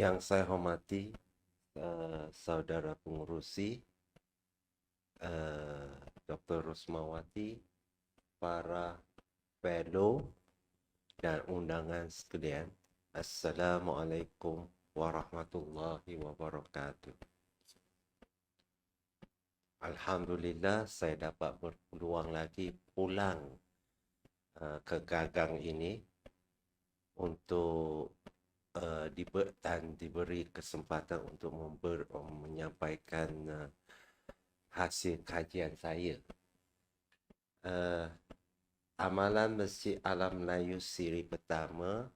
Yang saya hormati saudara pengurusi, Dr. Rosmawati, para fellow dan undangan sekalian. Assalamualaikum warahmatullahi wabarakatuh. Alhamdulillah saya dapat berpeluang lagi pulang ke Gagang ini untuk diberi kesempatan untuk menyampaikan hasil kajian saya. Amalan Masjid Alam Melayu siri pertama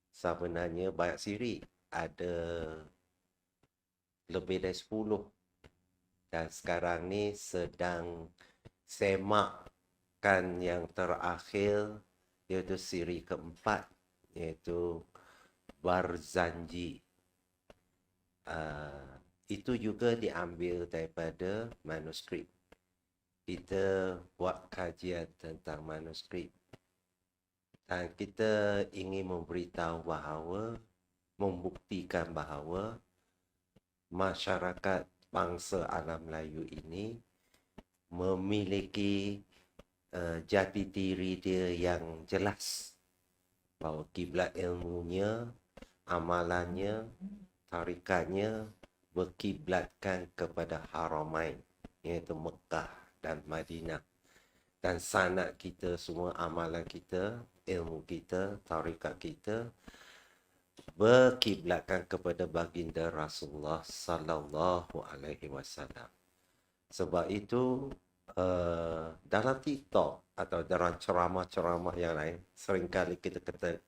sebenarnya banyak siri. Ada lebih dari 10. Dan sekarang ni sedang semakkan yang terakhir, iaitu siri keempat, iaitu Barzanji. Itu juga diambil daripada manuskrip. Kita buat kajian tentang manuskrip. Dan kita ingin memberitahu bahawa, membuktikan bahawa masyarakat bangsa alam Melayu ini memiliki jati diri dia yang jelas. Bahawa kiblat ilmunya, amalannya, tarikatnya berkiblatkan kepada Haramain, iaitu Mekah dan Madinah. Dan sanad kita semua, amalan kita, ilmu kita, tarikat kita berkiblatkan kepada baginda Rasulullah sallallahu alaihi wasallam. Sebab itu dalam TikTok atau dalam ceramah-ceramah yang lain, seringkali kita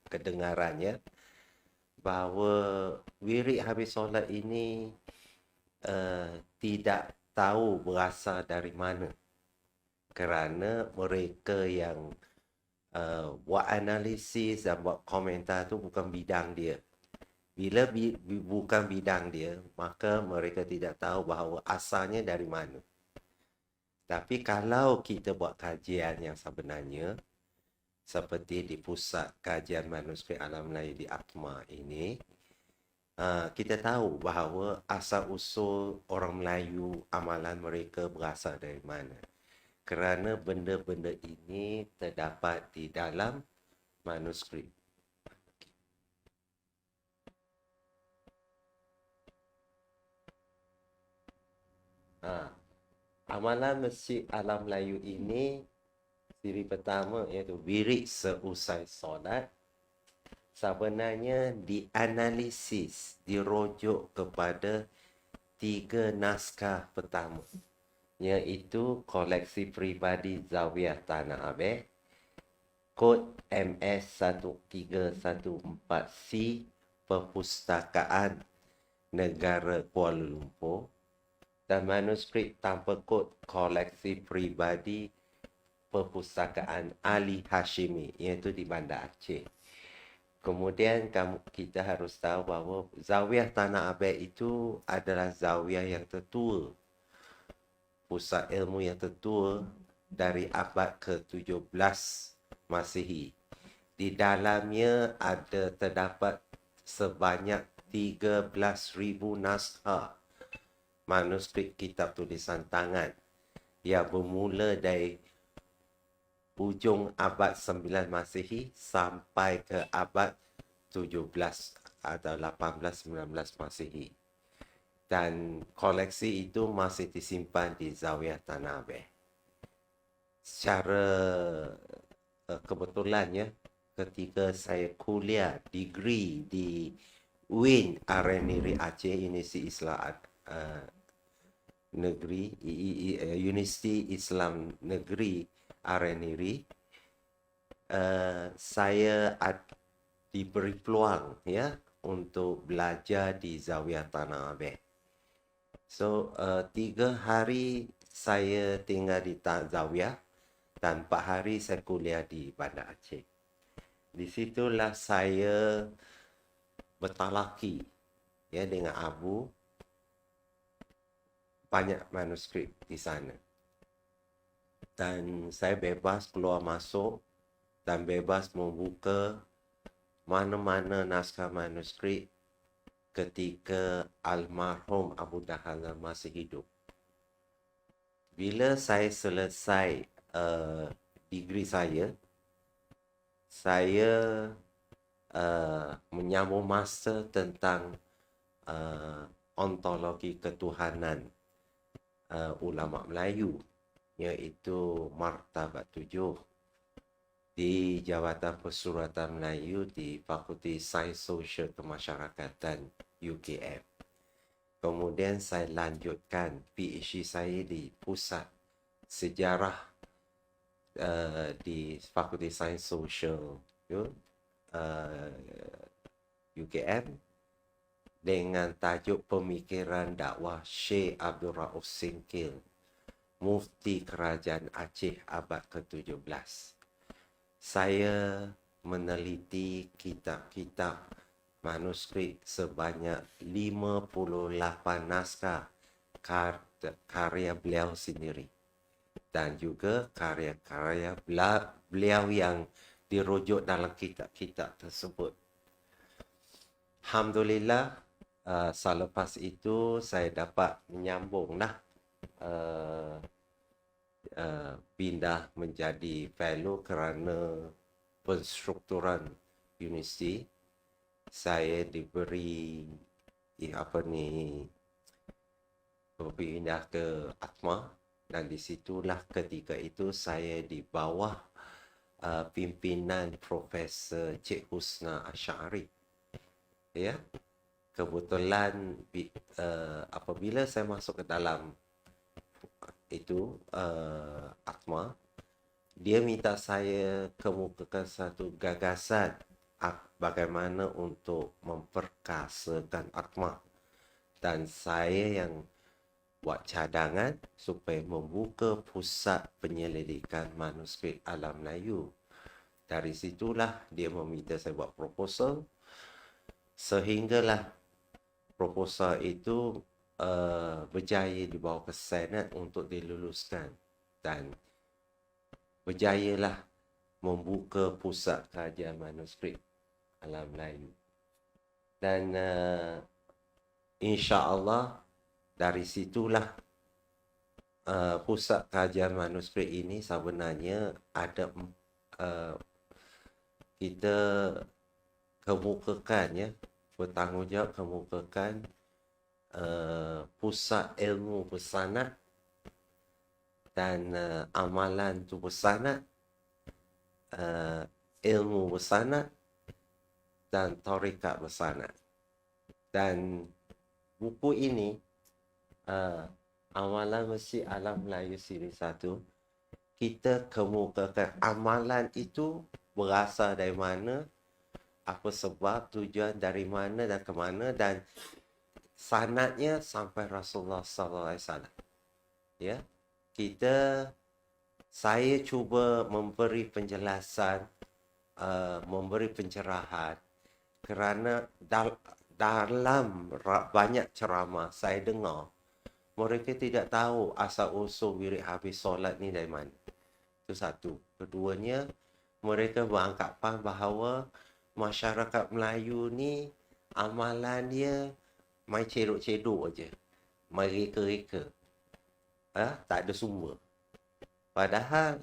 kedengarannya bahawa wirid habis solat ini tidak tahu berasal dari mana, kerana mereka yang buat analisis dan buat komentar tu bukan bidang dia. Bila bukan bidang dia, maka mereka tidak tahu bahawa asalnya dari mana. Tapi kalau kita buat kajian yang sebenarnya, seperti di Pusat Kajian Manuskrip Alam Melayu di AKMA ini, kita tahu bahawa asal-usul orang Melayu, amalan mereka berasal dari mana. Kerana benda-benda ini terdapat di dalam manuskrip. Amalan Masjid Alam Melayu ini, siri pertama iaitu wirid seusai solat, sebenarnya dianalisis, dirujuk kepada 3 naskah pertama, iaitu koleksi peribadi Zawiyah Tanah Abeh, kod MS1314C Perpustakaan Negara Kuala Lumpur, dan manuskrip tanpa kod koleksi peribadi Perpustakaan Ali Hashimi, iaitu di Bandar Aceh. Kemudian kita harus tahu bahawa Zawiyah Tanah Abeh itu adalah zawiyah yang tertua, pusat ilmu yang tertua dari abad ke-17 Masihi. Di dalamnya terdapat sebanyak 13,000 naskah manuskrip kitab tulisan tangan yang bermula dari hujung abad 9 Masihi sampai ke abad 17 atau 18-19 Masihi. Dan koleksi itu masih disimpan di Zawiyah Tanah Abeh. Secara kebetulannya, ketika saya kuliah degree di UIN Areniri Aceh, Universiti Islam Negeri, Universiti Islam Negeri Areniri, saya diberi peluang untuk belajar di Zawiyah Tanah Abeh. So 3 hari saya tinggal di Zawiyah dan 4 hari saya kuliah di Bandar Aceh. Di situlah saya bertalaki dengan Abu, banyak manuskrip di sana. Dan saya bebas keluar masuk dan bebas membuka mana-mana naskah manuskrip ketika almarhum Abu Dahlan masih hidup. Bila saya selesai degree saya menyambung master tentang ontologi ketuhanan ulama Melayu, iaitu Martabat 7 di Jabatan Persuratan Melayu di Fakulti Sains Sosial Kemasyarakatan UKM. Kemudian saya lanjutkan PhD saya di Pusat Sejarah di Fakulti Sains Sosial UKM dengan tajuk Pemikiran Dakwah Syekh Abdul Rauf Singkil, Mufti Kerajaan Aceh abad ke-17. Saya meneliti kitab-kitab manuskrip sebanyak 58 naskah karya beliau sendiri dan juga karya-karya beliau yang dirujuk dalam kitab-kitab tersebut. Alhamdulillah, selepas itu saya dapat menyambunglah pindah menjadi fellow kerana penstrukturan universiti. Saya diberi berpindah ke ATMA, dan disitulah ketika itu saya di bawah pimpinan Profesor Cik Husna Asy'ari. Ya, kebetulan apabila saya masuk ke dalam itu ATMA, dia minta saya kemukakan satu gagasan bagaimana untuk memperkasakan ATMA, dan saya yang buat cadangan supaya membuka pusat penyelidikan manuskrip alam Melayu. Dari situlah dia meminta saya buat proposal, sehinggalah proposal itu berjaya dibawa ke Senat untuk diluluskan, dan berjayalah membuka pusat kajian manuskrip alam Melayu. Dan insya-Allah dari situlah pusat kajian manuskrip ini sebenarnya ada kita kemukakan, bertanggungjawab kemukakan pusat ilmu bersanad dan amalan tu bersanad, ilmu bersanad dan tarikat bersanad. Dan buku ini Amalan Masjid Alam Melayu Siri 1, kita kemukakan amalan itu berasal dari mana, apa sebab, tujuan dari mana dan ke mana, dan sanadnya sampai Rasulullah SAW. Ya, saya cuba memberi penjelasan, memberi pencerahan, kerana dalam banyak ceramah saya dengar mereka tidak tahu asal-usul wirid habis solat ni dari mana. Itu satu. Keduanya, mereka beranggapan bahawa masyarakat Melayu ni amalan dia main cedok-cedok aja, main reka-reka, tak ada sumber. Padahal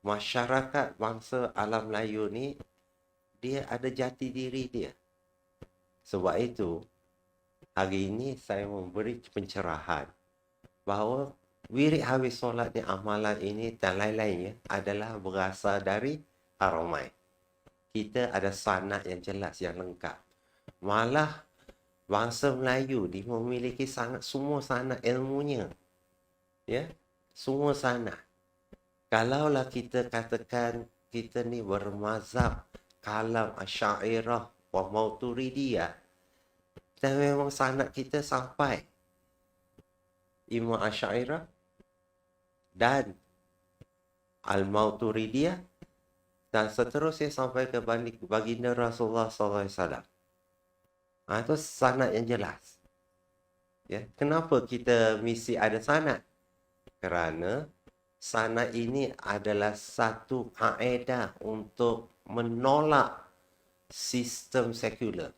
masyarakat bangsa alam Melayu ni dia ada jati diri dia. Sebab itu hari ini saya memberi pencerahan bahawa wirid habis solat ni, amalan ini dan lain-lainnya adalah berasal dari Haramai. Kita ada sanad yang jelas, yang lengkap. Malah bangsa Melayu ni memiliki semua sanad ilmunya. Ya, semua sanad. Kalaulah kita katakan kita ni bermazhab kalam Asy'ariyah wa Maturidiyah, dan memang sanad kita sampai Imam Asy'ariyah dan Al-Maturidiyah, dan seterusnya sampai ke baginda Rasulullah SAW. Itu sanad yang jelas. Ya, kenapa kita mesti ada sanad? Kerana sanad ini adalah satu kaedah untuk menolak sistem sekular.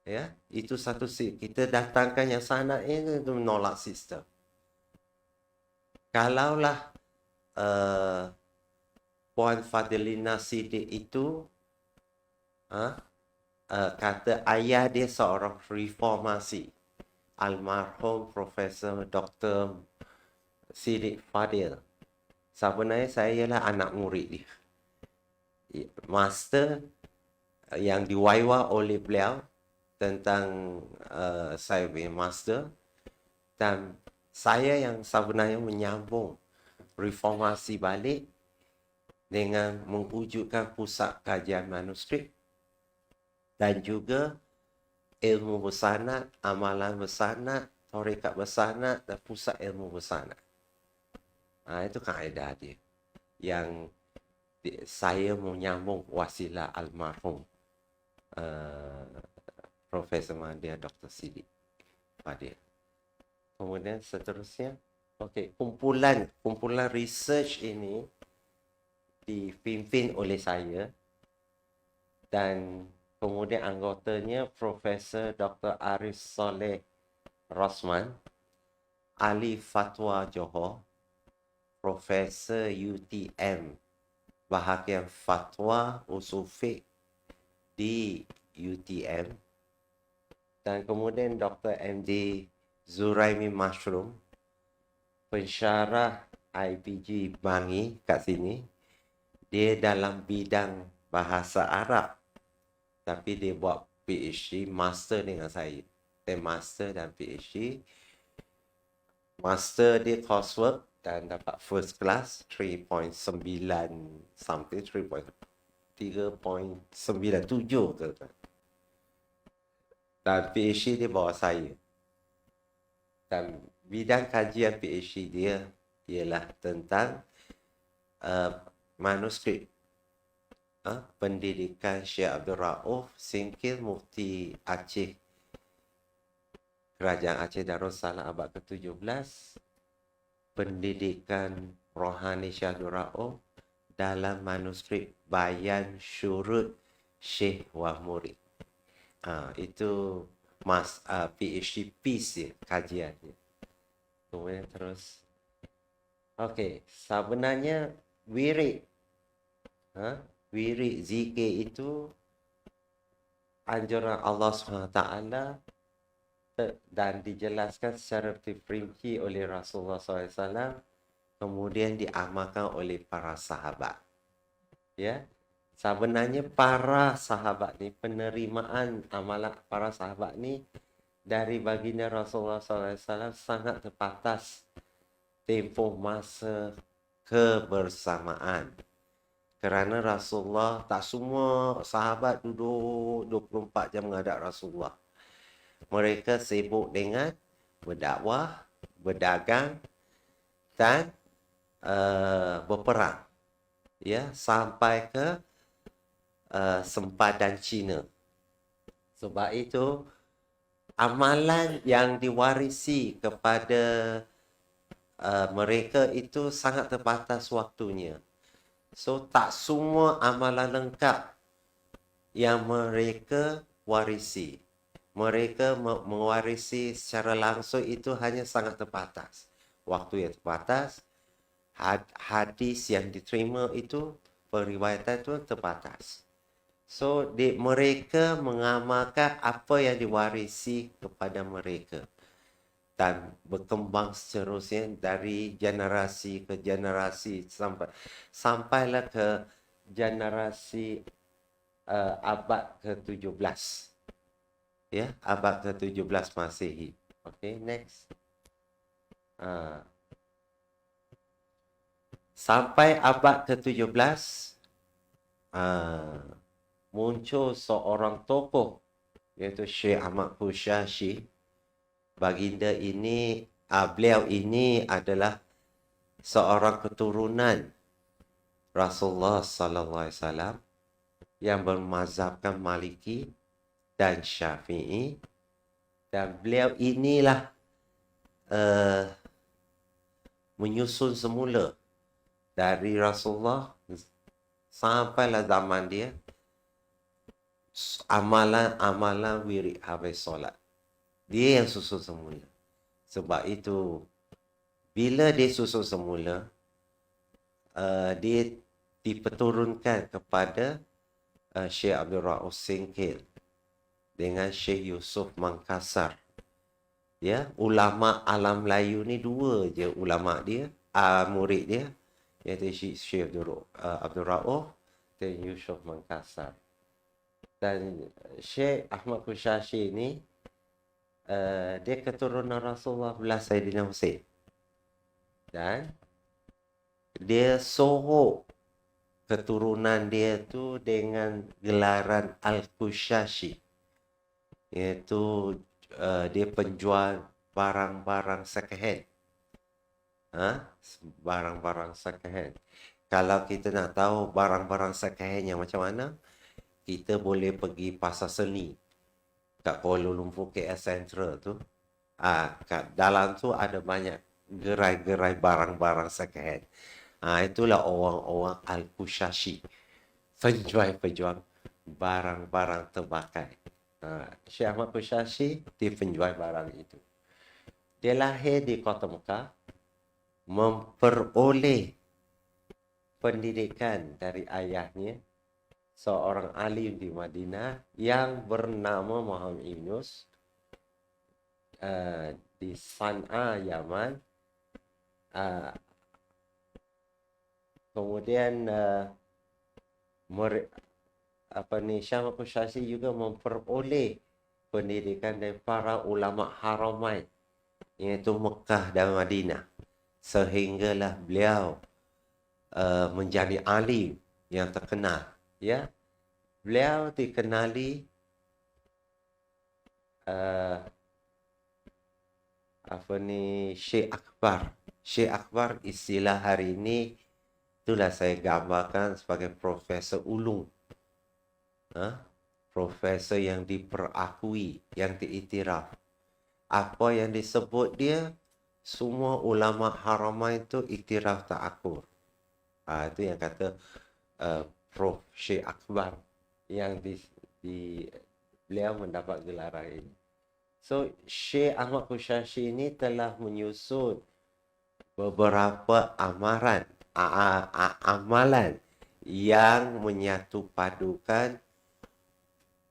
Ya, itu satu kita datangkan yang sanad ini itu menolak sistem. Kalaulah Puan Fadlina Siddiq itu kata ayah dia seorang reformasi, almarhum Profesor Dr. Siddiq Fadil. Sebenarnya saya ialah anak murid dia. Master yang diwaiwa oleh beliau tentang saya punya master, dan saya yang sebenarnya menyambung reformasi balik dengan mewujudkan pusat kajian manuskrip dan juga ilmu bersanad, amalan bersanad, tarekat bersanad dan pusat ilmu bersanad. Itu kaedah dia yang saya menyambung wasilah almarhum Profesor Mahathir Dr. Siddiq Fadil. Kemudian seterusnya, kumpulan research ini dipimpin oleh saya dan kemudian anggotanya Profesor Dr. Arif Soleh Rosman, Ahli Fatwa Johor, Profesor UTM, Bahagian Fatwa Usul Fiqh di UTM, dan kemudian Dr. MD Zuraimi Mashroom, pensyarah IPG Bangi kat sini. Dia dalam bidang bahasa Arab, tapi dia buat PhD, master dengan saya. Dia master dan PhD. Master dia coursework dan dapat first class 3.9 something, 3.97 tu. Dan PhD dia bawa saya. Dan bidang kajian PhD dia ialah tentang manuskrip pendidikan Syekh Abdul Rauf Singkil, Mufti Aceh, Kerajaan Aceh Darussalam abad ke-17, pendidikan rohani Syekh Abdul Rauf dalam manuskrip Bayan Syurut Syekh Wah Murid. Itu PhD piece dia, kajiannya. Kemudian terus, sebenarnya wirid zikir itu anjuran Allah SWT dan dijelaskan secara terperinci oleh Rasulullah SAW, kemudian diamalkan oleh para sahabat. Ya, sebenarnya para sahabat ni, penerimaan amalan para sahabat ni dari baginda Rasulullah SAW sangat terbatas tempoh masa kebersamaan. Kerana Rasulullah, tak semua sahabat duduk 24 jam menghadap Rasulullah. Mereka sibuk dengan berdakwah, berdagang dan berperang. Ya, sampai ke sempadan Cina. Sebab itu, amalan yang diwarisi kepada mereka itu sangat terbatas waktunya. So, tak semua amalan lengkap yang mereka warisi. Mereka mewarisi secara langsung itu hanya sangat terbatas. Waktu yang terbatas, hadis yang diterima itu, periwayatan itu terbatas. So, mereka mengamalkan apa yang diwarisi kepada mereka. Dan berkembang seterusnya dari generasi ke generasi sampailah ke generasi abad ke-17. Ya, abad ke-17 Masehi. Next. Sampai abad ke-17 muncul seorang tokoh iaitu Syekh Ahmad Hushashi. Baginda ini, beliau ini adalah seorang keturunan Rasulullah sallallahu alaihi wasallam yang bermazhabkan Maliki dan Syafi'i, dan beliau inilah menyusun semula dari Rasulullah sampailah zaman dia, amalan-amalan wirid habis solat. Dia yang susun semula. Sebab itu, bila dia susun semula, dia diperturunkan kepada Syekh Abdul Rauf Singkil dengan Syekh Yusuf Mangkasar. Ya, ulama alam Melayu ni dua je ulama dia, murid dia, iaitu Syekh Abdul Rauf dan Yusuf Mangkasar. Dan Syekh Ahmad Kushashi ni dia keturunan Rasulullah belas Sayyidina Husain. Dan dia sohok keturunan dia tu dengan gelaran Al-Kushashi, iaitu dia penjual barang-barang second hand. Barang-barang second hand. Kalau kita nak tahu barang-barang second hand yang macam mana, kita boleh pergi pasar seni kat Kuala Lumpur KL Central tu. Kat dalam tu ada banyak gerai-gerai barang-barang second hand. Itulah orang-orang Al-Kushashi, penjual-penjual barang-barang terpakai. Syekh Ahmad Kushashi, dia penjual barang itu. Dia lahir di Kota Mekah, memperoleh pendidikan dari ayahnya, seorang alim di Madinah yang bernama Muhammad Yunus, di Sana'a, Yaman. Kemudian Syekh Ahmad Kushashi juga memperoleh pendidikan dari para ulama Haramain, iaitu Mekah dan Madinah, sehinggalah beliau menjadi alim yang terkenal. Ya, beliau dikenali Syekh Akbar. Syekh Akbar istilah hari ini itulah saya gambarkan sebagai Profesor Ulung. Profesor yang diperakui, yang diiktiraf. Apa yang disebut dia, semua ulama Haramain itu iktiraf ta'akur. Itu yang kata Prof. Syekh Akbar, yang beliau mendapat gelaran ini. So, Syekh Ahmad Kushashi ini telah menyusun beberapa amalan yang menyatu padukan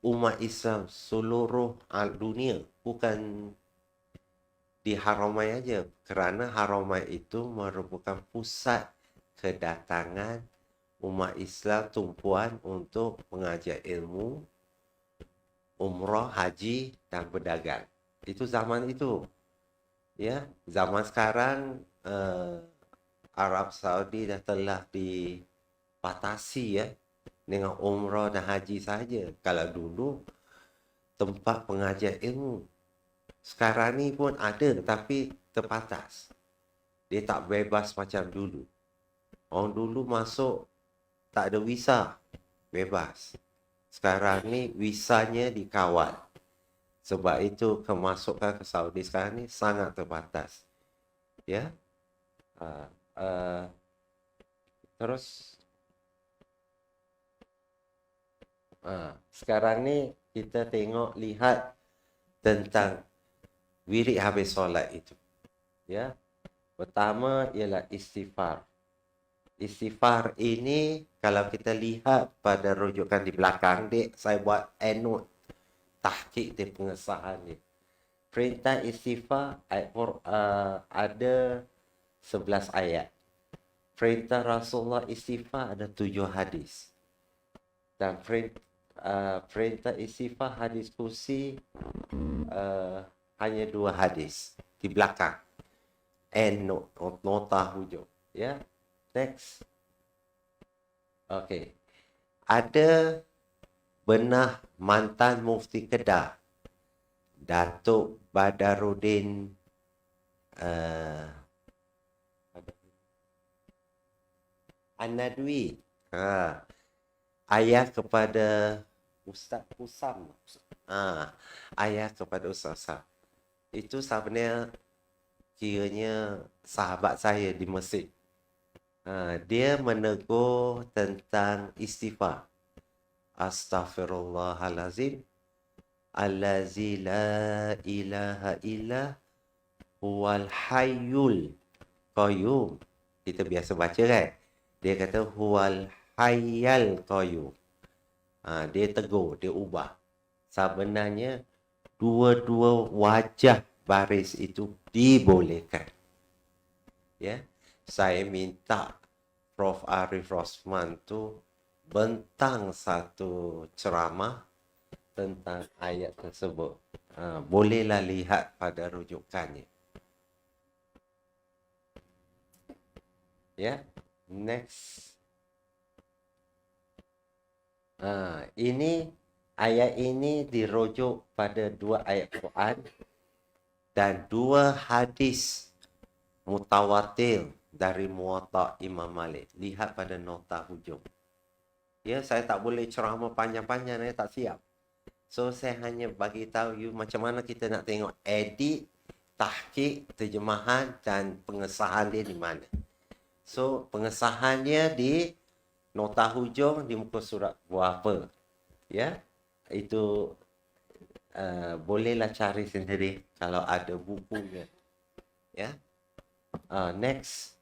umat Islam seluruh dunia, bukan di Haramain aja, kerana Haramain itu merupakan pusat kedatangan umat Islam tumpuan untuk mengajar ilmu, umrah, haji dan berdagang. Itu zaman itu. Ya, zaman sekarang Arab Saudi dah telah dipatasi ya dengan umrah dan haji saja. Kalau dulu tempat pengajar ilmu, sekarang ni pun ada tapi terbatas. Dia tak bebas macam dulu. Orang dulu masuk tak ada visa, bebas. Sekarang ni visanya dikawal. Sebab itu kemasukan ke Saudi sekarang ni sangat terbatas. Ya. Terus sekarang ni kita lihat tentang wirid habis solat itu. Ya. Pertama ialah istighfar. Istighfar ini kalau kita lihat pada rujukan di belakang dia, saya buat endnote tahqiq dia, pengesahan dia. Perintah istighfar ada 11 ayat. Perintah Rasulullah istighfar ada 7 hadis. Dan perintah istighfar hadis kursi hanya 2 hadis di belakang. Endnote, nota hujung. Ya. Next. Okey. Ada benah mantan Mufti Kedah, Datuk Badaruddin An-Nadwi. Ayah kepada Ustaz Usam. Ayah kepada Ustaz Usam. Itu sebenarnya kiranya sahabat saya di Mesir. Dia menegur tentang istighfar. Astaghfirullahalazim. Allazi la ilaha illa huwal hayyul qayyum. Kita biasa baca kan? Dia kata huwal hayyal qayyum. Dia tegur, dia ubah. Sebenarnya dua-dua wajah baris itu dibolehkan. Ya, saya minta Prof. Arif Rosman tu bentang satu ceramah tentang ayat tersebut. Bolehlah lihat pada rujukannya. Ya, next. Ini ayat ini dirujuk pada dua ayat Quran dan dua hadis mutawatir dari Muwatta Imam Malik. Lihat pada nota hujung. Ya, saya tak boleh ceramah panjang-panjang, saya tak siap. So, saya hanya bagi tahu you macam mana kita nak tengok edit, tahqiq, terjemahan dan pengesahan dia di mana. So, pengesahannya di nota hujung di muka surat berapa. Ya, itu bolehlah cari sendiri kalau ada bukunya. Ya, next.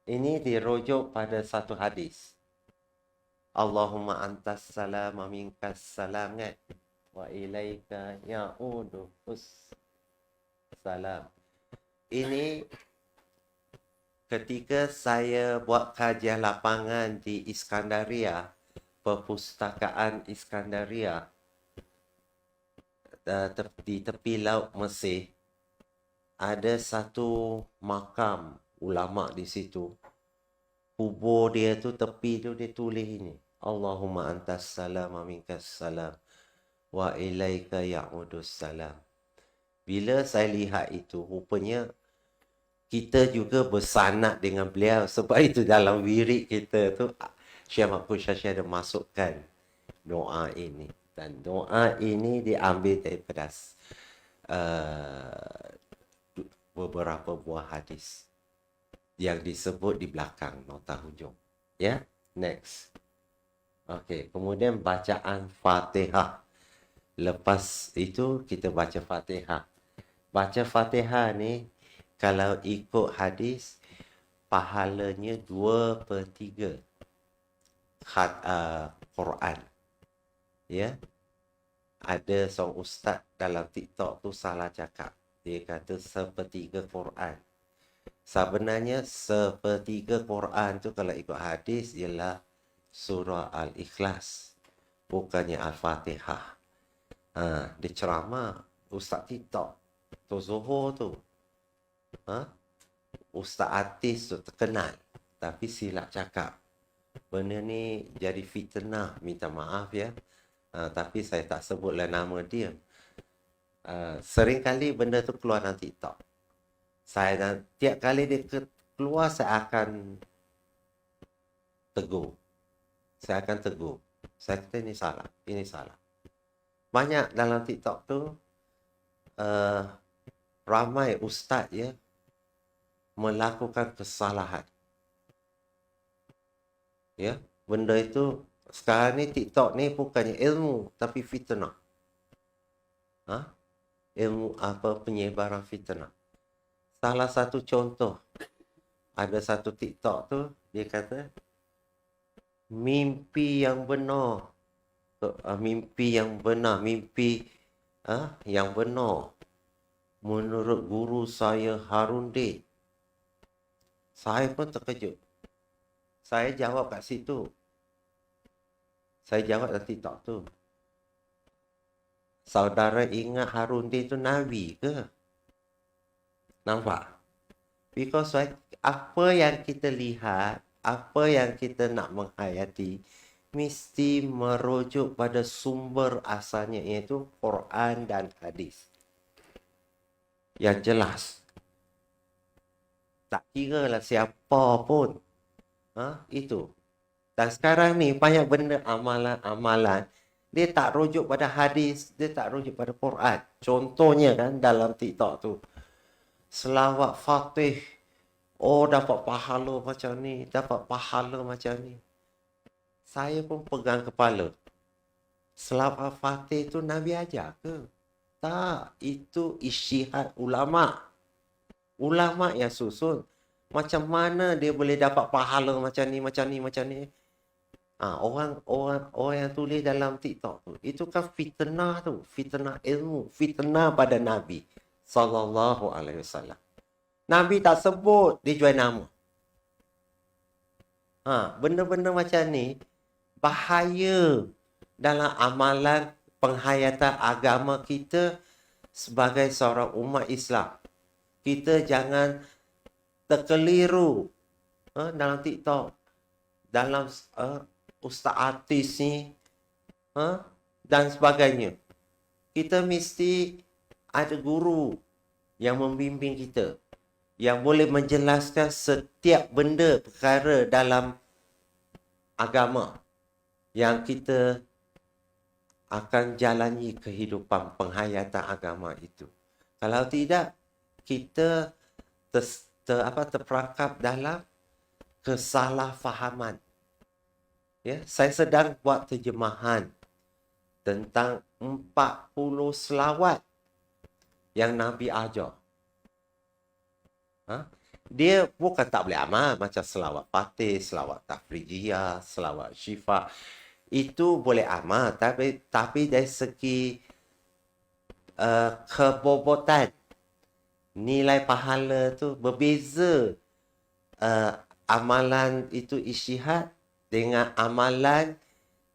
Ini dirujuk pada satu hadis. Allahumma antas salam wa minkas salam kan? Wa ilaika ya'udu salam. Ini ketika saya buat kajian lapangan di Iskandaria, perpustakaan Iskandaria di tepi laut Mesir, ada satu makam ulama di situ. Kubur dia tu, tepi tu dia tulis ini. Allahumma antas salam wa minkas salam wa ilaika ya'udus salam. Bila saya lihat itu, rupanya kita juga bersanad dengan beliau. Sebab itu dalam wirid kita tu, Syekh Mahfuz Syekh ada masukkan doa ini. Dan doa ini diambil daripada beberapa buah hadis yang disebut di belakang nota hujung. Ya, next. Okey, kemudian bacaan Fatihah. Lepas itu kita baca Fatihah. Baca Fatihah ni kalau ikut hadis pahalanya 2/3 Quran. Ya. Ada seorang ustaz dalam TikTok tu salah cakap. Dia kata 1/3 Quran. Sebenarnya 1/3 Quran tu kalau ikut hadis ialah surah Al-Ikhlas, bukannya Al-Fatihah. Dia ceramah ustaz TikTok tu Zuhur tu. Ustaz artis tu terkenal, tapi silap cakap. Benda ni jadi fitnah, minta maaf ya. Tapi saya tak sebutlah nama dia. Seringkali benda tu keluar dalam TikTok. Saya tiap kali dia keluar, saya akan tegur. Saya kata ini salah, ini salah. Banyak dalam TikTok tu ramai ustaz ya melakukan kesalahan. Ya, benda itu sekarang ni TikTok ni bukannya ilmu tapi fitnah. Ilmu apa, penyebaran fitnah. Salah satu contoh, ada satu TikTok tu dia kata mimpi yang benar, mimpi yang benar menurut guru saya Harun Date. Saya pun terkejut. Saya jawab kat situ. Saya jawab dalam TikTok tu. Saudara ingat Harun Date tu Nabi ke? Nampak? Because apa yang kita lihat, apa yang kita nak menghayati, mesti merujuk pada sumber asalnya, iaitu Quran dan hadis. Yang jelas. Tak kira lah siapa pun. Itu. Dan sekarang ni banyak benda amalan-amalan, dia tak rujuk pada hadis, dia tak rujuk pada Quran. Contohnya kan dalam TikTok tu, selawat Fatih Oh, dapat pahala macam ni, dapat pahala macam ni. Saya pun pegang kepala. Selawat Fatih tu Nabi ajar ke? Tak, itu ijtihad ulama. Ulama yang susun. Macam mana dia boleh dapat pahala macam ni, macam ni, macam ni? Orang yang tulis dalam TikTok tu, itu kan fitnah tu, fitnah ilmu, fitnah pada Nabi sallallahu alaihi wasallam. Nabi tak sebut dia jual nama. Benda-benda macam ni bahaya dalam amalan penghayatan agama kita sebagai seorang umat Islam. Kita jangan terkeliru dalam TikTok, dalam ustaz artis ni dan sebagainya. Kita mesti ada guru yang membimbing kita, yang boleh menjelaskan setiap benda perkara dalam agama yang kita akan jalani kehidupan penghayatan agama itu. Kalau tidak, kita terperangkap dalam kesalahfahaman. Ya, saya sedang buat terjemahan tentang 40 selawat yang Nabi ajar. Dia bukan tak boleh amal macam selawat Fatih, selawat Tafrijiyah, selawat Syifa. Itu boleh amal, tapi dari segi kebobotan, nilai pahala tu berbeza. Amalan itu ijtihad dengan amalan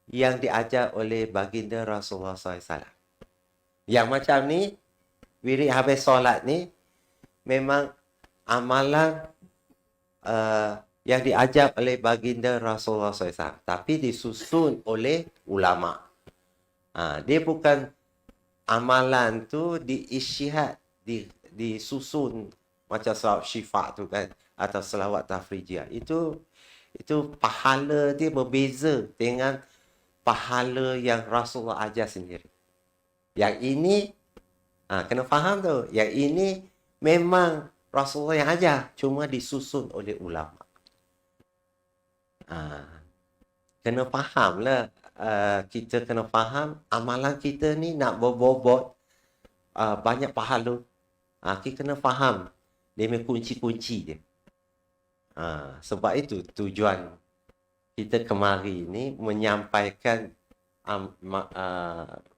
yang diajar oleh baginda Rasulullah SAW. Yang macam ni, wirid habis solat ni, memang amalan yang diajar oleh baginda Rasulullah SAW. Tapi disusun oleh ulama. Dia bukan amalan tu diijtihad, disusun macam selawat syifa tu kan, atau selawat tafrijiyah. Itu pahala dia berbeza dengan pahala yang Rasulullah ajar sendiri. Yang ini, kena faham tu. Yang ini memang Rasulullah yang ajar, cuma disusun oleh ulama. Kena faham lah. Kita kena faham amalan kita ni nak berbobot banyak pahala. Kita kena faham dia punya kunci-kunci dia. Sebab itu tujuan kita kemari ni menyampaikan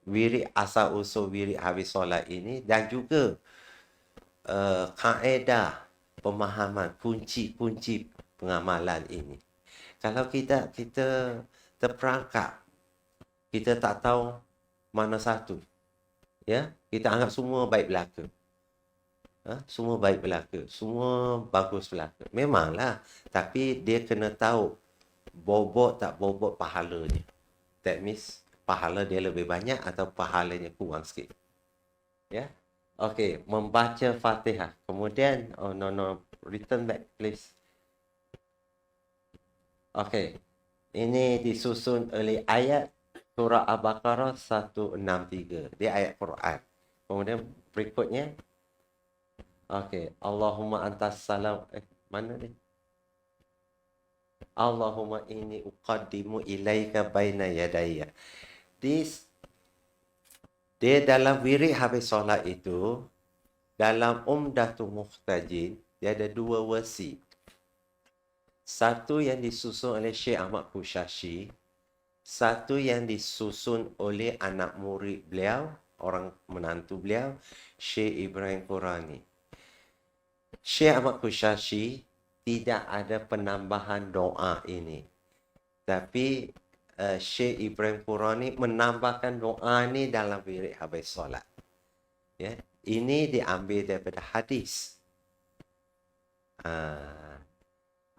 wirid asal usul wirid habis solat ini, dan juga kaedah pemahaman kunci-kunci pengamalan ini. Kalau kita terperangkap, kita tak tahu mana satu, ya, kita anggap semua baik belaka. Semua baik belaka, semua bagus belaka. Memanglah, tapi dia kena tahu bobot tak bobot pahalanya. That means pahala dia lebih banyak atau pahalanya kurang sikit. Ya. Okey, membaca Fatihah. Kemudian return back please. Okey. Ini disusun oleh ayat surah Al-Baqarah 163. Dia ayat Quran. Kemudian berikutnya, okey, Allahumma antas salam. Mana ni? Allahumma inni uqaddimu ilaika baina yadayya. Dia dalam wirid habis solat itu, dalam Umdatul Muhtajin, dia ada dua versi. Satu yang disusun oleh Syekh Ahmad Kushashi, satu yang disusun oleh anak murid beliau, orang menantu beliau, Syekh Ibrahim Qurani. Syekh Ahmad Kushashi tidak ada penambahan doa ini. Tapi Syekh Ibrahim Qurani menambahkan doa ini dalam wirid habis solat. Ya, ini diambil daripada hadis.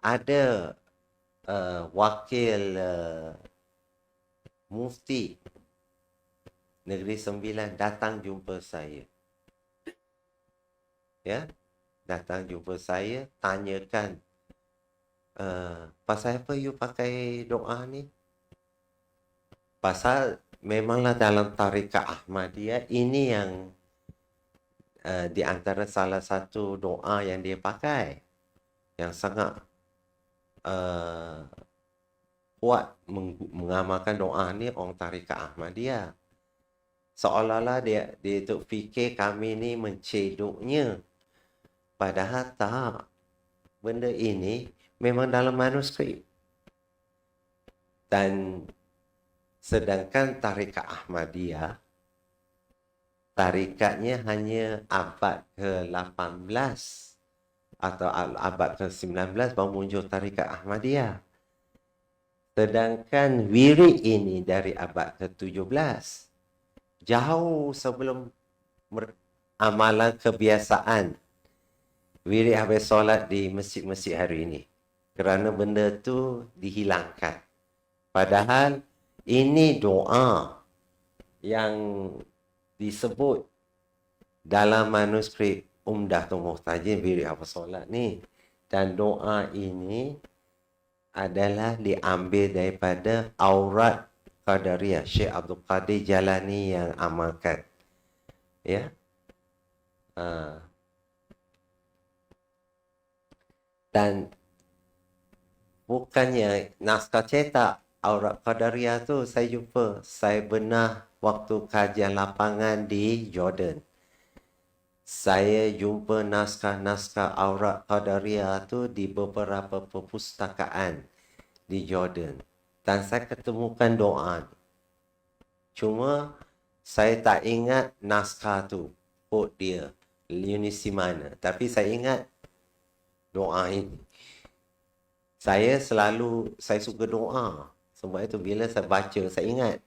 Ada wakil mufti Negeri Sembilan datang jumpa saya. Ya, datang jumpa saya, tanyakan, pasal apa you pakai doa ni? Pasal memanglah dalam tarikat Ahmadiyah ini yang di antara salah satu doa yang dia pakai. yang sangat kuat mengamalkan doa ni orang tarikat Ahmadiyah. Seolah-olah dia tu fikir kami ni menceduknya. Padahal tak. Benda ini memang dalam manuskrip. Dan sedangkan tarikat Ahmadiyah, tarikatnya hanya abad ke-18 atau abad ke-19 baru muncul tarikat Ahmadiyah. Sedangkan wirid ini dari abad ke-17. Jauh sebelum amalan kebiasaan wirid habis solat di masjid-masjid hari ini. Kerana benda tu dihilangkan. Padahal ini doa yang disebut dalam manuskrip Umdatul Muhtajin wirid habis solat ni. Dan doa ini adalah diambil daripada Aurat Qadariyah, Syekh Abdul Qadir Jalani yang amalkan. Ya. Dan bukannya naskah cetak Aurat Qadariyah tu saya jumpa, saya benah waktu kajian lapangan di Jordan. Saya jumpa naskah-naskah Aurat Qadariyah tu di beberapa perpustakaan di Jordan. Dan saya ketemukan doa. Cuma saya tak ingat naskah tu, quote dia, universiti mana. Tapi saya ingat doa ini. Saya suka doa. Sebab itu bila saya baca, saya ingat.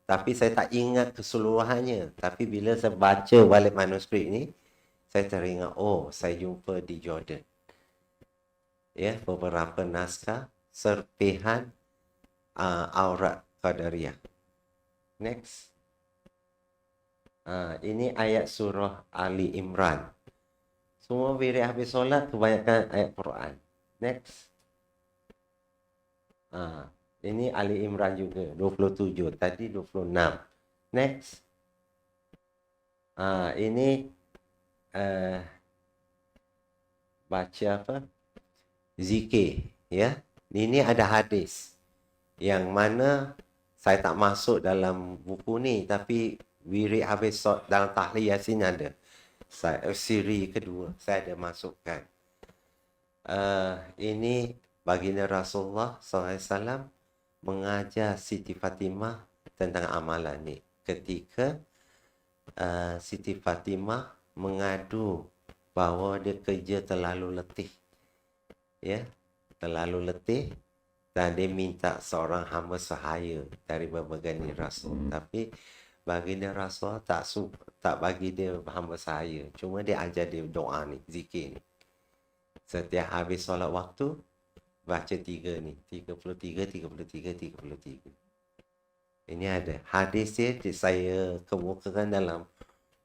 Tapi saya tak ingat keseluruhannya. Tapi bila saya baca balik manuskrip ni, saya teringat, oh, saya jumpa di Jordan. Ya, beberapa naskah serpihan Aurat Qadariyah. Next. Ini ayat surah Ali Imran. Semua wirid habis solat kebanyakan ayat Quran. Next. Ini Ali Imran juga, 27. Tadi 26. Next. Ini baca apa? Zikir. Ya. Ini ada hadis. Yang mana saya tak masuk dalam buku ni. Tapi wirid habis solat dalam Tahlil Yasin ada. Siri kedua saya ada masukkan. Ini baginda Rasulullah SAW mengajar Siti Fatimah tentang amalan ni. Ketika Siti Fatimah mengadu bahawa dia kerja terlalu letih. Ya, terlalu letih. Dan dia minta seorang hamba sahaya dari baginda Rasul. Tapi baginda Rasul tak bagi dia hamba sahaya. Cuma dia ajar dia doa ni, zikir ni. Setiap habis solat waktu, baca 3 ni. 33, 33, 33. Ini ada. Hadis dia saya kemukakan dalam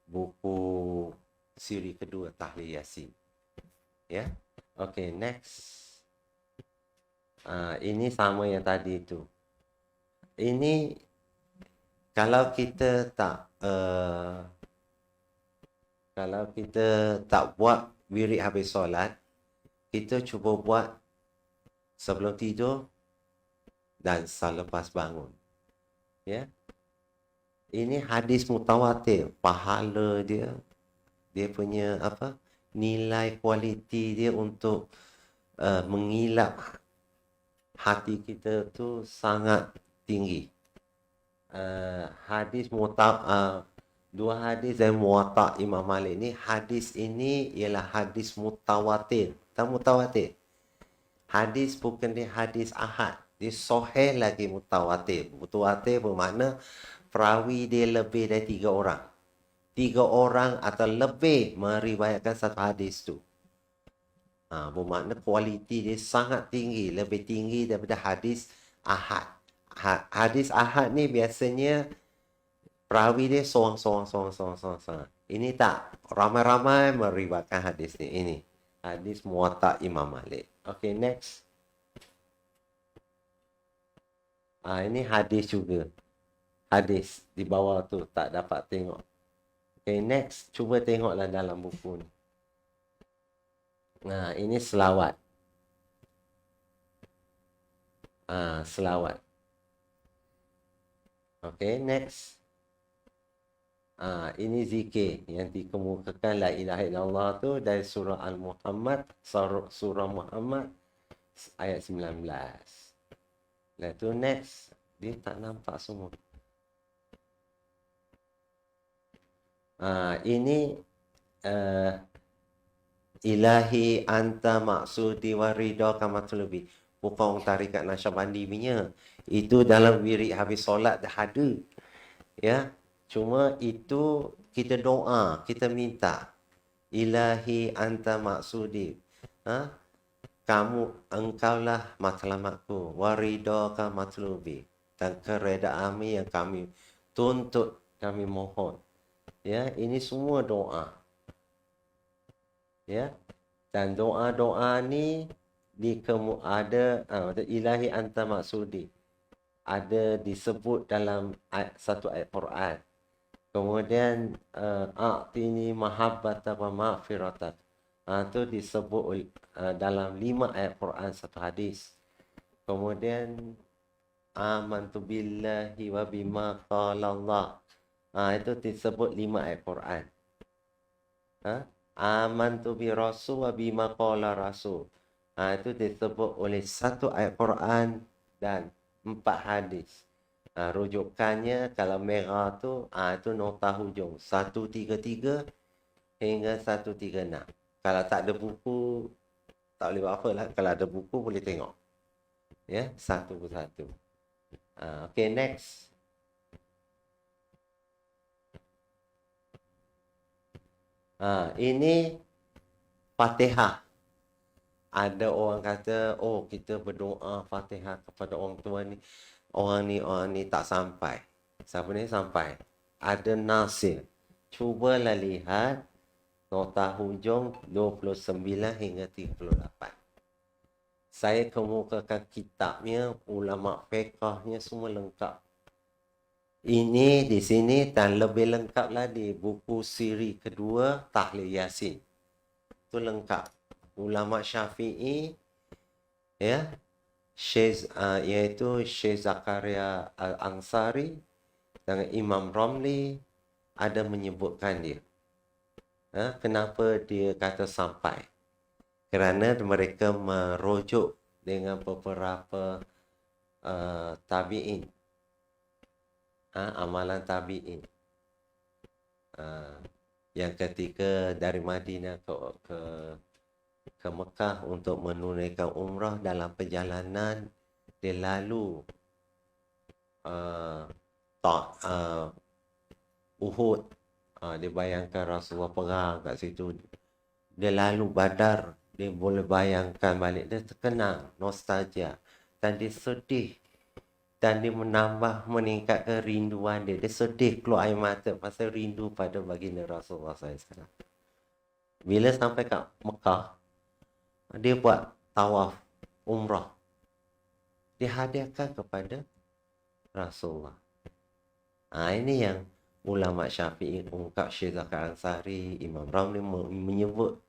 buku siri kedua, Tahlil Yasin. Ya. Okay, next. Ini sama yang tadi tu. Ini kalau kita tak buat wirid habis solat, kita cuba buat sebelum tidur dan selepas bangun. Ya. Ini hadis mutawatir, pahala dia punya nilai kualiti dia untuk mengilap hati kita tu sangat tinggi. Dua hadis dari Muwatta Imam Malik ni, hadis ini ialah hadis mutawatir. Tak mutawatir. Hadis bukan dia hadis ahad. Dia sahih lagi mutawatir. Mutawatir bermakna perawi dia lebih dari 3 orang. 3 orang atau lebih meriwayatkan satu hadis tu. Bermakna kualiti dia sangat tinggi. Lebih tinggi daripada hadis ahad. Hadis ahad ni biasanya perawi dia seorang. Ini tak. Ramai-ramai meriwayatkan hadis ni. Ini hadis Muwatta Imam Malik. Okay, next. Ini hadis juga. Hadis di bawah tu tak dapat tengok. Okay, next. Cuba tengoklah dalam buku ni. Ini selawat. selawat. Okay, next. Ini zikir yang dikemukakan la ilaha illallah tu dari surah Al-Muhammad, surah Muhammad ayat 19. Lepas tu next, dia tak nampak semua. Ini ilahi anta maksudi waridha kama tulubi. Bukan tarikat Naqsyabandi punya. Itu dalam wirid habis solat dah ada. Ya. Cuma itu kita doa, kita minta. Ilahi anta maksudi. Kamu, engkaulah matlamatku. Waridha kama tulubi. Dan keredaan yang kami tuntut, kami mohon. Ya, ini semua doa. Ya. Dan doa-doa ni ada ilahi anta maksudi. Ada disebut dalam satu ayat Quran. Kemudian a'tini mahabbata wa maghfiratan. Itu disebut dalam 5 ayat Quran, satu hadis. Kemudian amantu billahi wa bima qala Allah. Itu disebut 5 ayat Quran. Amantu bi rasul wa bima qala rasul. Itu disebut oleh satu ayat Quran dan 4 hadis. Rujukannya kalau merah tu itu nota hujung 133 hingga 136. Kalau tak ada buku tak boleh buat apa lah. Kalau ada buku boleh tengok. Ya, satu persatu. Okay, next. Ini Fatihah. Ada orang kata, oh kita berdoa Fatihah kepada orang tua ni. Orang ni tak sampai. Siapa ni sampai? Ada Nasir. Cubalah lihat nota hujung 29 hingga 38. Saya kemukakan kitabnya, ulama fiqahnya semua lengkap. Ini di sini dan lebih lengkap lagi buku siri kedua Tahlil Yasin. Itu lengkap. Ulama Syafi'i ya, iaitu Syekh Zakaria Al-Ansari dan Imam Romli ada menyebutkan dia. Kenapa dia kata sampai? Kerana mereka merujuk dengan beberapa tabi'in. Amalan tabi'in. Yang ketika dari Madinah ke Mekah untuk menunaikan umrah, dalam perjalanan dia lalu Uhud. Dia bayangkan Rasulullah perang kat situ. Dia lalu Badar. Dia boleh bayangkan balik. Dia terkenang, nostalgia. Dan dia sedih. Dan dia meningkatkan rinduan dia. Dia sedih, keluar air mata pasal rindu pada baginda Rasulullah SAW. Bila sampai kat Mekah, dia buat tawaf umrah. Dihadiahkan kepada Rasulullah. Ini yang ulama Syafi'i ungkap, Syekh Zakaria Ansari, Imam Ramli menyebut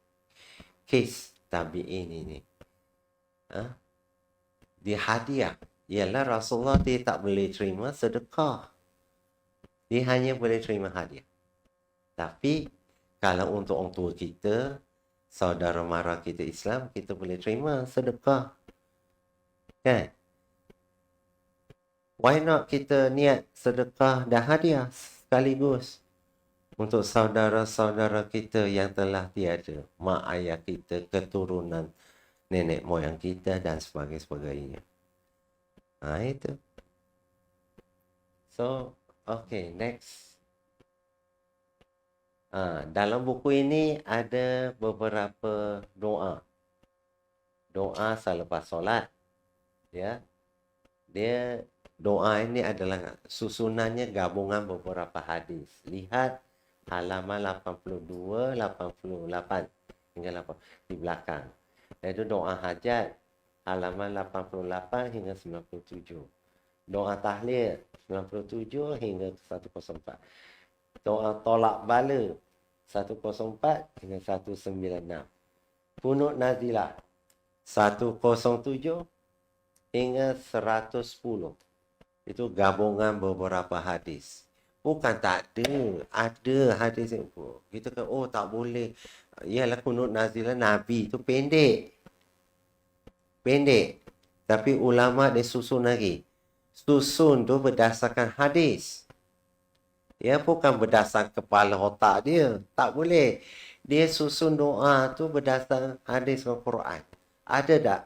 kes tabi'in ini. Dia hadiah. Ialah Rasulullah dia tak boleh terima sedekah. Dia hanya boleh terima hadiah. Tapi kalau untuk orang tua kita, saudara mara kita Islam, kita boleh terima sedekah. Kan? Why not kita niat sedekah dan hadiah sekaligus untuk saudara-saudara kita yang telah tiada, mak ayah kita, keturunan nenek moyang kita dan sebagainya. Itu. So, okay, next. Dalam buku ini ada beberapa doa. Doa selepas solat. Ya. Doa ini adalah susunannya gabungan beberapa hadis. Lihat halaman 82, 88 hingga 8 di belakang. Iaitu doa hajat halaman 88 hingga 97. Doa tahlil 97 hingga 104. Doa tolak bala 104 hingga 196. Kunut nazilah 107 hingga 110. Itu gabungan beberapa hadis. Bukan tak ada. Ada hadis yang kita kan, oh tak boleh. Yalah kunut nazilah Nabi itu pendek. Pendek. Tapi ulama dia susun lagi. Susun tu berdasarkan hadis. Ya bukan berdasarkan kepala otak dia. Tak boleh. Dia susun doa tu berdasarkan hadis Al-Quran. Ada tak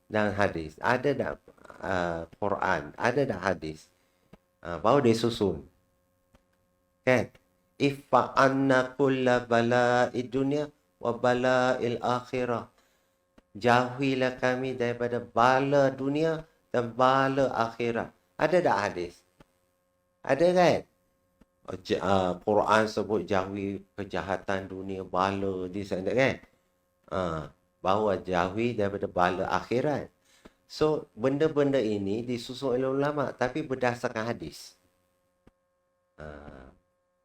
dalam hadis? Ada tak Quran? Ada tak hadis? Baru dia susun. Kan? Ifa'anna kulla bala'id dunia wa bala'il akhirah. Jauhilah kami daripada bala dunia dan bala akhirat. Ada tak hadis? Ada kan? Quran sebut jauhi kejahatan dunia, bala di sana kan? Bahawa jauhi daripada bala akhirat. So, benda-benda ini disusun oleh ulama tapi berdasarkan hadis.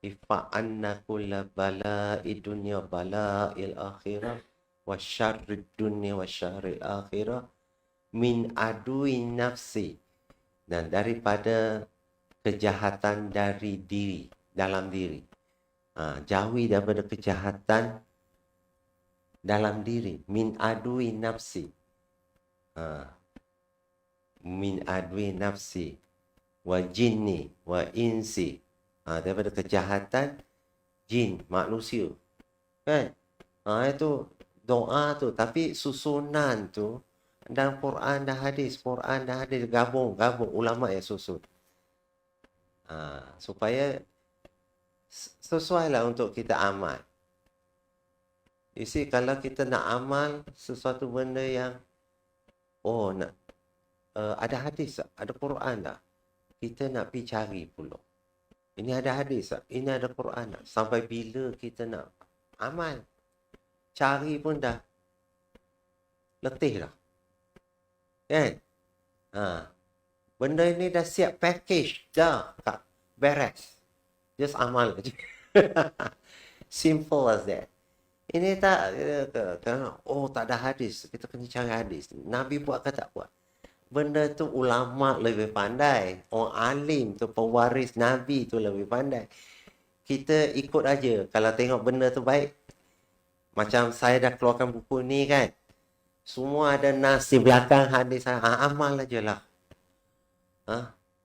Ifa'anna kulla bala'id dunya bala'il akhirah wa syarrid dunya wa syarril akhirah min aduin nafsi, dan daripada kejahatan dari diri, dalam diri. Jauhi daripada kejahatan dalam diri. Min adui nafsi. Min adui nafsi. Wa jinni. Wa insi. Daripada kejahatan jin, manusia. Kan? Itu doa tu. Tapi susunan tu dalam Quran dan hadis. Quran dan hadis gabung. Ulama yang susun. Supaya sesuai lah untuk kita amal. You see, kalau kita nak amal sesuatu benda yang ada hadis tak? Ada Quran tak? Kita nak pergi cari pula. Ini ada hadis tak? Ini ada Quran tak? Sampai bila kita nak amal? Cari pun dah letih dah. Kan? Benda ini dah siap package. Dah. Beres. Just amal je. Simple as that. Ini tak, tak ada hadis. Kita kena cari hadis. Nabi buat ke tak buat? Benda tu ulama lebih pandai. Orang alim tu, pewaris Nabi tu lebih pandai. Kita ikut aja. Kalau tengok benda tu baik. Macam saya dah keluarkan buku ni kan. Semua ada nas di belakang hadis. Amal aja lah.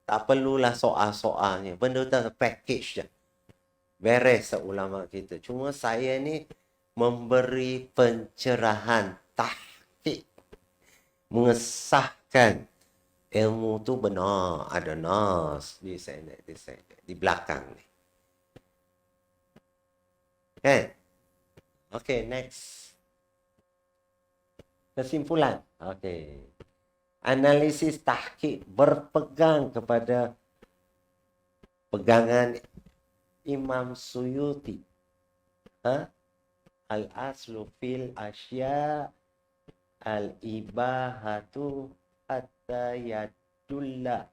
Tak perlulah soal-soalnya. Benda tu package je. Beres ulama kita. Cuma saya ni memberi pencerahan, tahqiq, mengesahkan ilmu tu benar, ada nas di sana, di belakang ni. Kan? Okay, next. Kesimpulan. Okay. Analisis tahqiq berpegang kepada pegangan Imam Suyuti. Al-aslu fil asya al-ibahatu hatta yadulla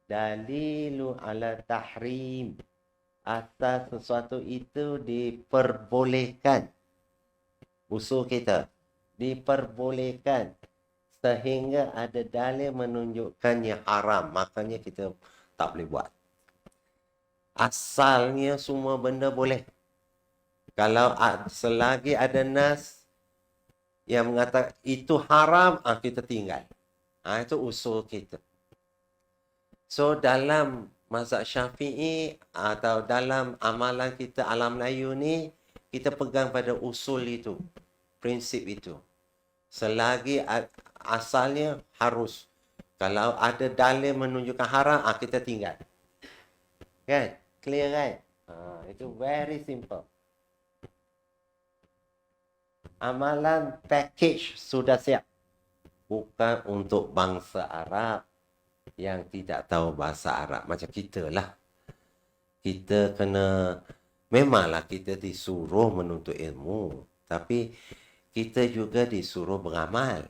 dalilu ala tahrim. Asas sesuatu itu diperbolehkan. Usul kita. Diperbolehkan. Sehingga ada dalil menunjukkannya haram. Makanya kita tak boleh buat. Asalnya semua benda boleh. Kalau selagi ada nas yang mengatakan itu haram, kita tinggal. Itu usul kita. So, dalam mazhab Syafi'i atau dalam amalan kita alam Melayu ni, kita pegang pada usul itu. Prinsip itu. Selagi asalnya harus. Kalau ada dalil menunjukkan haram, kita tinggal. Kan? Clear kan? Itu very simple. Amalan package sudah siap. Bukan untuk bangsa Arab yang tidak tahu bahasa Arab. Macam kita lah. Kita kena, memanglah kita disuruh menuntut ilmu. Tapi kita juga disuruh beramal.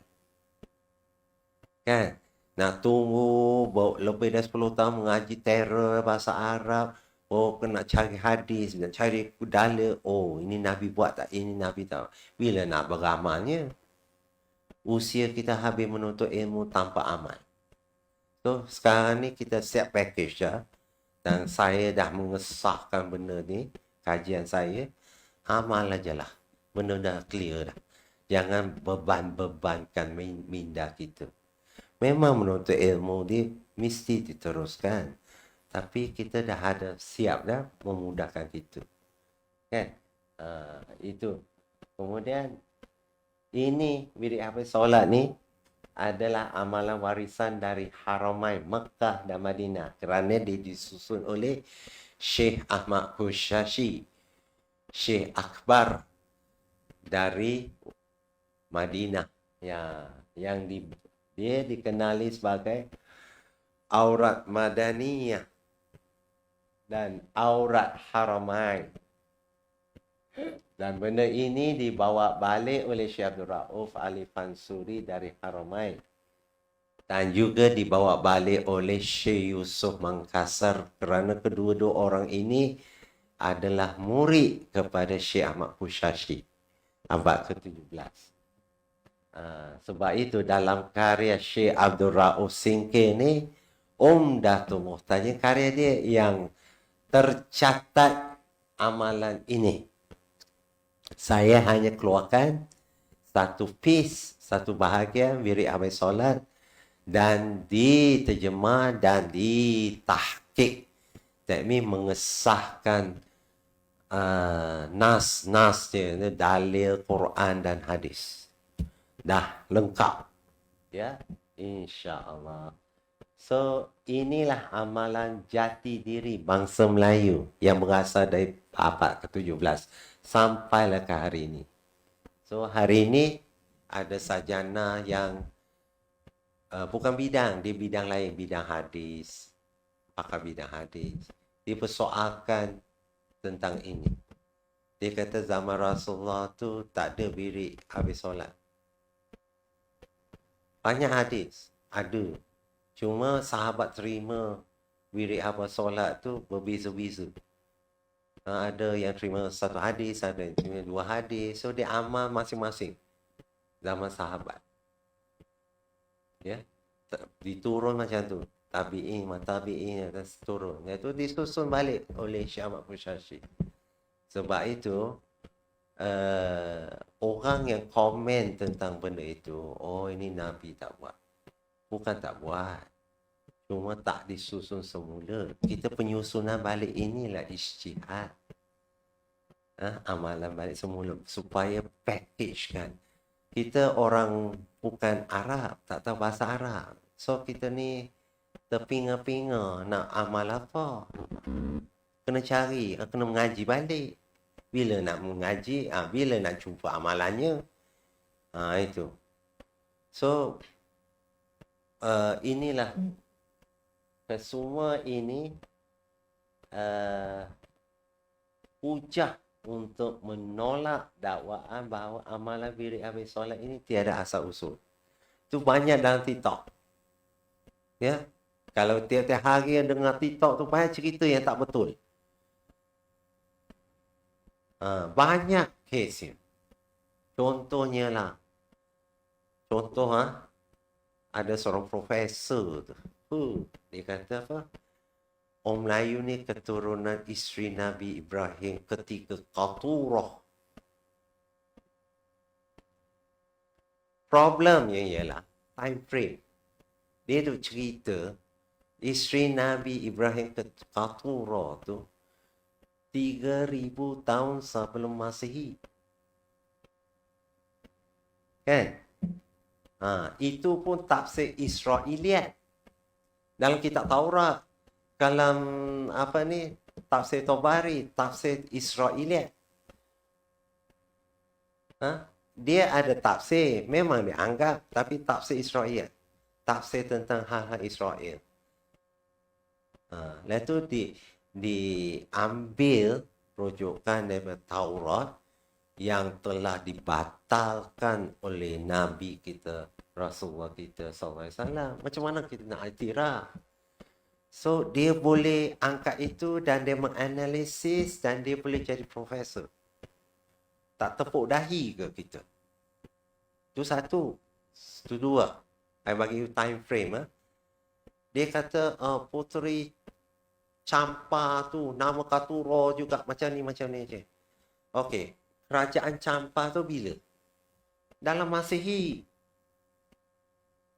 Kan? Nak tunggu lebih dari 10 tahun mengaji teror bahasa Arab. Kena cari hadis, nak cari dalil. Ini Nabi buat tak? Ini Nabi tak. Bila nak beramalnya? usia kita habis menuntut ilmu tanpa amal. So, sekarang ni kita siap package dah. Dan saya dah mengesahkan benda ni, kajian saya, amal aja lah. Benda dah clear dah. Jangan beban-bebankan minda kita. Memang menuntut ilmu dia mesti diteruskan. Tapi kita dah ada siap dah memudahkan kita. Kan? Itu. Kemudian, ini bilik habis solat ni adalah amalan warisan dari Haramain Mekah dan Madinah kerana dia disusun oleh Syekh Ahmad Hushashi, Syekh Akbar dari Madinah yang dia dikenali sebagai aurat Madaniyah dan aurat Haramain. Dan benda ini dibawa balik oleh Syekh Abdul Rauf Ali Fansuri dari Haramain. Dan juga dibawa balik oleh Syekh Yusuf Mangkasar kerana kedua-dua orang ini adalah murid kepada Syekh Ahmad Hushashi abad ke-17. Sebab itu dalam karya Syekh Abdul Rauf Singkir ni, Umdatul Muhtaj, karya dia yang tercatat amalan ini. Saya hanya keluarkan satu piece, satu bahagian wirid habis solat dan diterjemah dan ditahqiq. That means mengesahkan nas dia, dalil Quran dan hadis. Dah lengkap. Ya, insya-Allah. So, inilah amalan jati diri bangsa Melayu yang berasal dari abad ke-17 sampailah ke hari ini. So, hari ini ada sarjana yang bukan bidang, dia bidang lain, bidang hadis, pakar bidang hadis. Dia persoalkan tentang ini. Dia kata zaman Rasulullah tu tak ada birik habis solat. Banyak hadis, ada. Cuma sahabat terima wirid habis solat tu berbeza-beza. Ada yang terima satu hadis, ada yang terima dua hadis. So, dia amal masing-masing. Zaman sahabat. Ya. Diturun macam tu. Tabi'in, turun. Itu disusun balik oleh Syekh Ahmad Hushashi. Sebab itu, orang yang komen tentang benda itu, oh ini Nabi tak buat. Bukan tak buat. Cuma tak disusun semula. Kita penyusunan balik inilah ijtihad. Amalan balik semula. Supaya package kan. Kita orang bukan Arab. Tak tahu bahasa Arab. So kita ni terpinga-pinga nak amal apa. Kena cari. Kena mengaji balik. Bila nak mengaji. Bila nak jumpa amalannya. Itu. So, inilah. Semua ini hujah untuk menolak dakwaan bahawa amalan wirid habis solat ini tiada asal usul. Itu banyak dalam TikTok. Ya. Kalau tiap-tiap hari yang dengar TikTok tu banyak cerita yang tak betul. Banyak kes. Contohnya lah. Ada seorang profesor tu. Dia kata apa? Orang Melayu ni keturunan isteri Nabi Ibrahim ketika Qaturah. Problemnya ialah time frame. Dia tu cerita isteri Nabi Ibrahim ketika Qaturah tu 3,000 tahun sebelum Masehi. Kan? Itu pun tafsir Israiliyat. Dalam kitab Taurat, dalam tafsir Tabari, tafsir Israiliyat. Dia ada tafsir, memang dianggap, tapi tafsir Israiliyat. Tafsir tentang hal-hal Israel. Lepas tu diambil rujukan daripada Taurat yang telah dibatalkan oleh Nabi kita, Rasulullah kita SAW. Macam mana kita nak iktiraf? So, dia boleh angkat itu dan dia menganalisis dan dia boleh jadi profesor. Tak tepuk dahi ke kita? Itu satu. Itu dua. I bagi you time frame. Dia kata Puteri Champa tu nama Katuro juga macam ni je. Okey, kerajaan Champa tu bila? Dalam Masihi.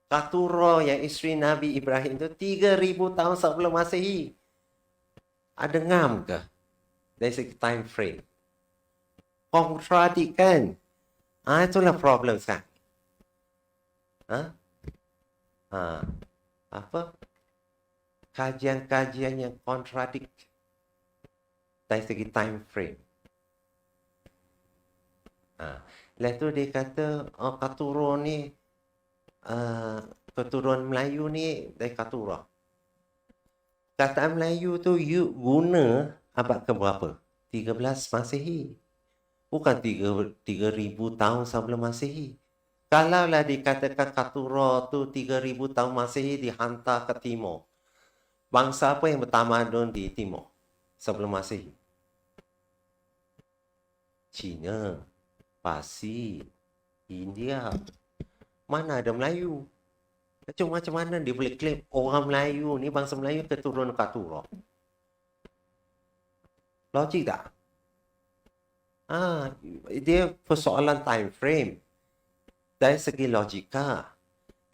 Katuro yang isteri Nabi Ibrahim tu 3,000 tahun sebelum Masihi. Ada ngam ke? Dari segi time frame. Kontradik kan? Itulah problem sekarang. Apa? Kajian-kajian yang kontradik dari segi time frame. Lepas tu dia kata, Katuro ni, keturunan Melayu ni dari Katuro. Kataan Melayu tu you guna abad keberapa? 13 Masihi. Bukan 3,000 tahun sebelum Masihi. Kalaulah dikatakan Katuro tu 3,000 tahun Masihi dihantar ke timur. Bangsa apa yang bertamadun di timur sebelum Masihi? Cina, Parsi, India. Mana ada Melayu? Macam mana dia boleh claim orang Melayu ni, bangsa Melayu keturunan Katuro? Logik tak? Dia persoalan time frame. Dari segi logika.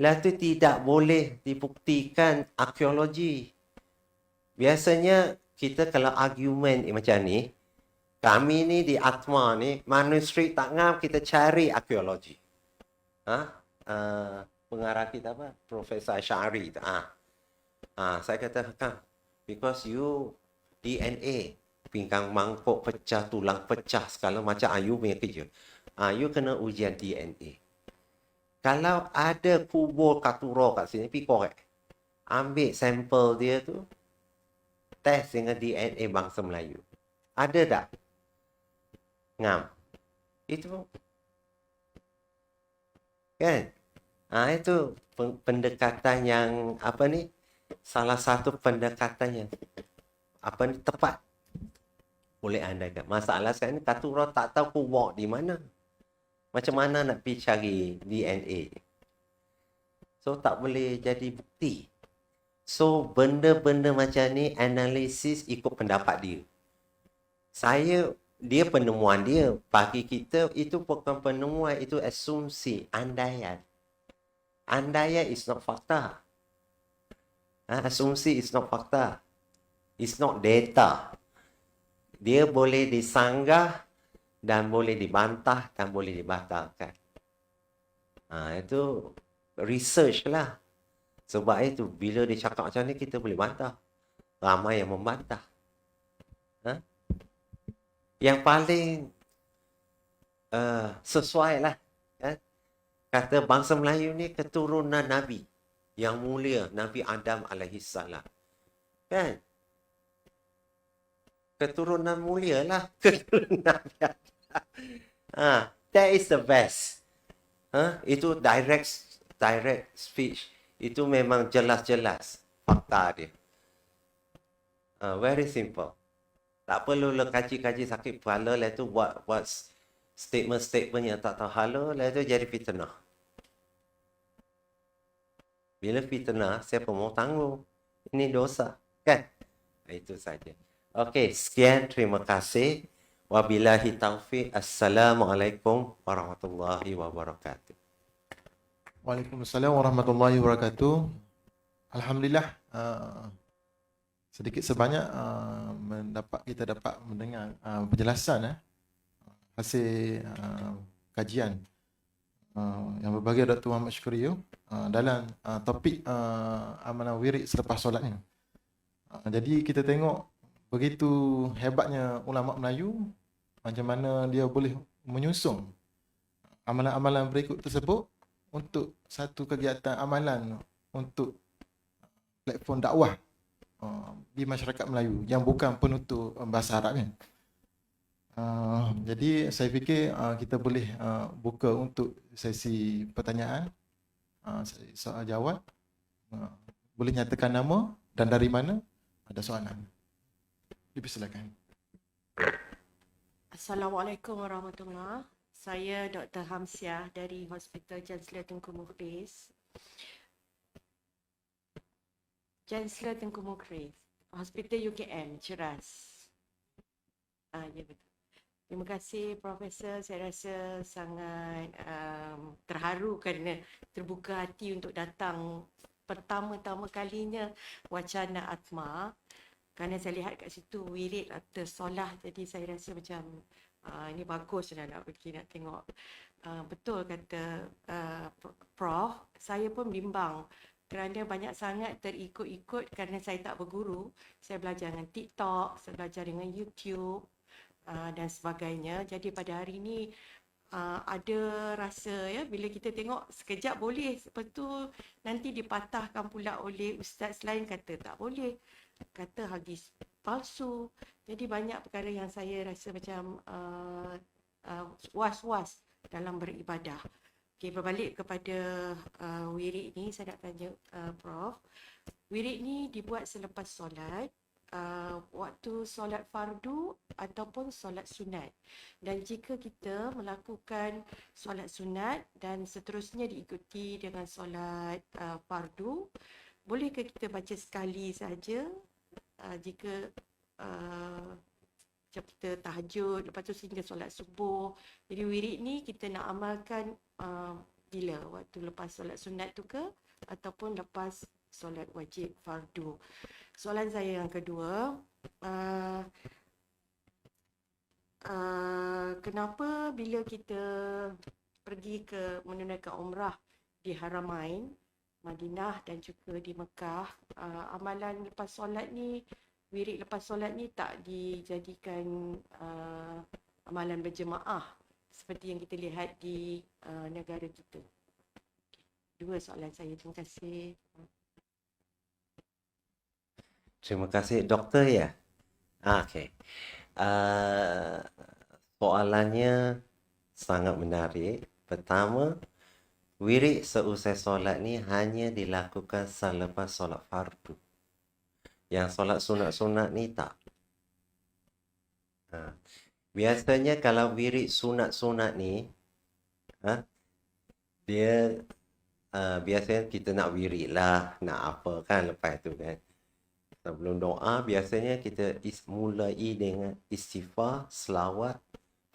Lalu tu tidak boleh dibuktikan arkeologi. Biasanya kita kalau argument macam ni, kami ni di Atma ni, manuskrip tak ngam, kita cari arkeologi. Pengarah kita apa? Profesor Syari. Saya kata, because you DNA, pinggang mangkuk pecah, tulang pecah, segala macam you punya kerja. You kena ujian DNA. Kalau ada kubur Katuro kat sini, pergi korek. Ambil sampel dia tu, test dengan DNA bangsa Melayu. Ada tak? Ngam. Itu. Kan? Itu pendekatan yang apa ni? Salah satu pendekatan yang apa ni tepat. Boleh andaikan. Masalah sekarang ni Katuro tak tahu kubur di mana. Macam mana nak pergi cari DNA? So tak boleh jadi bukti. So benda-benda macam ni analisis ikut pendapat dia. Dia penemuan dia. Bagi kita itu bukan penemuan, itu asumsi, andaian. Andaian is not fakta. Asumsi is not fakta. It's not data. Dia boleh disanggah dan boleh dibantah dan boleh dibatalkan. Itu research lah. Sebab itu bila dia cakap macam ni kita boleh bantah. Ramai yang membantah. Yang paling sesuai lah. Kata bangsa Melayu ni keturunan Nabi yang mulia, Nabi Adam alaihissalam. Kan? Keturunan mulia lah. Keturunan Nabi Adam. That is the best. Itu direct speech. Itu memang jelas-jelas fakta dia. Very simple. Tak perlu kaji-kaji sakit kepala, lepas tu buat statement-statement yang tak tahu hala, lepas tu jadi fitnah. Bila fitnah, siapa mau tanggung? Ini dosa, kan? Itu saja. Okey, sekian, terima kasih. Wabillahi taufiq. Assalamualaikum warahmatullahi wabarakatuh. Waalaikumsalam warahmatullahi wabarakatuh. Alhamdulillah, sedikit sebanyak kita dapat mendengar penjelasan hasil kajian yang berbahagia Dr. Muhammad Syukurio dalam topik amalan wirid selepas solat ni. Jadi kita tengok begitu hebatnya ulama Melayu, macam mana dia boleh menyusun amalan-amalan berikut tersebut untuk satu kegiatan amalan untuk platform dakwah di masyarakat Melayu yang bukan penutur bahasa Arab kan. Jadi saya fikir kita boleh buka untuk sesi pertanyaan, soal jawab. Boleh nyatakan nama dan dari mana ada soalan. Dipersilakan. Assalamualaikum warahmatullahi. Saya Dr. Hamsiah dari Hospital Chancellor Tengku Mukhlis. Chancellor Tengku Mukhlis, Hospital UKM, Ceras. Ya betul. Terima kasih Profesor, saya rasa sangat terharu kerana terbuka hati untuk datang pertama-tama kalinya wacana Atma. Kerana saya lihat kat situ wirid atau solah, jadi saya rasa macam ini bagus nak pergi nak tengok. Betul kata Prof, saya pun bimbang kerana banyak sangat terikut-ikut kerana saya tak berguru. Saya belajar dengan TikTok, saya belajar dengan YouTube dan sebagainya. Jadi pada hari ini ada rasa ya, bila kita tengok sekejap boleh, lepas tu nanti dipatahkan pula oleh ustaz lain kata tak boleh, kata hadis palsu. Jadi banyak perkara yang saya rasa macam was-was dalam beribadah. Okey, berbalik kepada wirid ni, saya nak tanya Prof. Wirid ni dibuat selepas solat, waktu solat fardu ataupun solat sunat. Dan jika kita melakukan solat sunat dan seterusnya diikuti dengan solat fardu, bolehkah kita baca sekali saja jika macam kita tahajud, lepas tu sehingga solat subuh. Jadi wirid ni kita nak amalkan bila? Waktu lepas solat sunat tu ke? Ataupun lepas solat wajib fardu? Soalan saya yang kedua, kenapa bila kita pergi ke menunaikan umrah di Haramain, Madinah dan juga di Mekah, amalan lepas solat ni, wirid lepas solat ni tak dijadikan amalan berjemaah seperti yang kita lihat di negara kita. Dua soalan saya. Terima kasih. Terima kasih doktor ya. Okey. Soalannya sangat menarik. Pertama, wirid seusai solat ni hanya dilakukan selepas solat fardu. Yang solat sunat-sunat ni tak. Biasanya kalau wirid sunat-sunat ni, dia biasanya kita nak wirid lah, nak apa kan lepas tu kan. Sebelum doa, biasanya kita mulai dengan istighfar, selawat,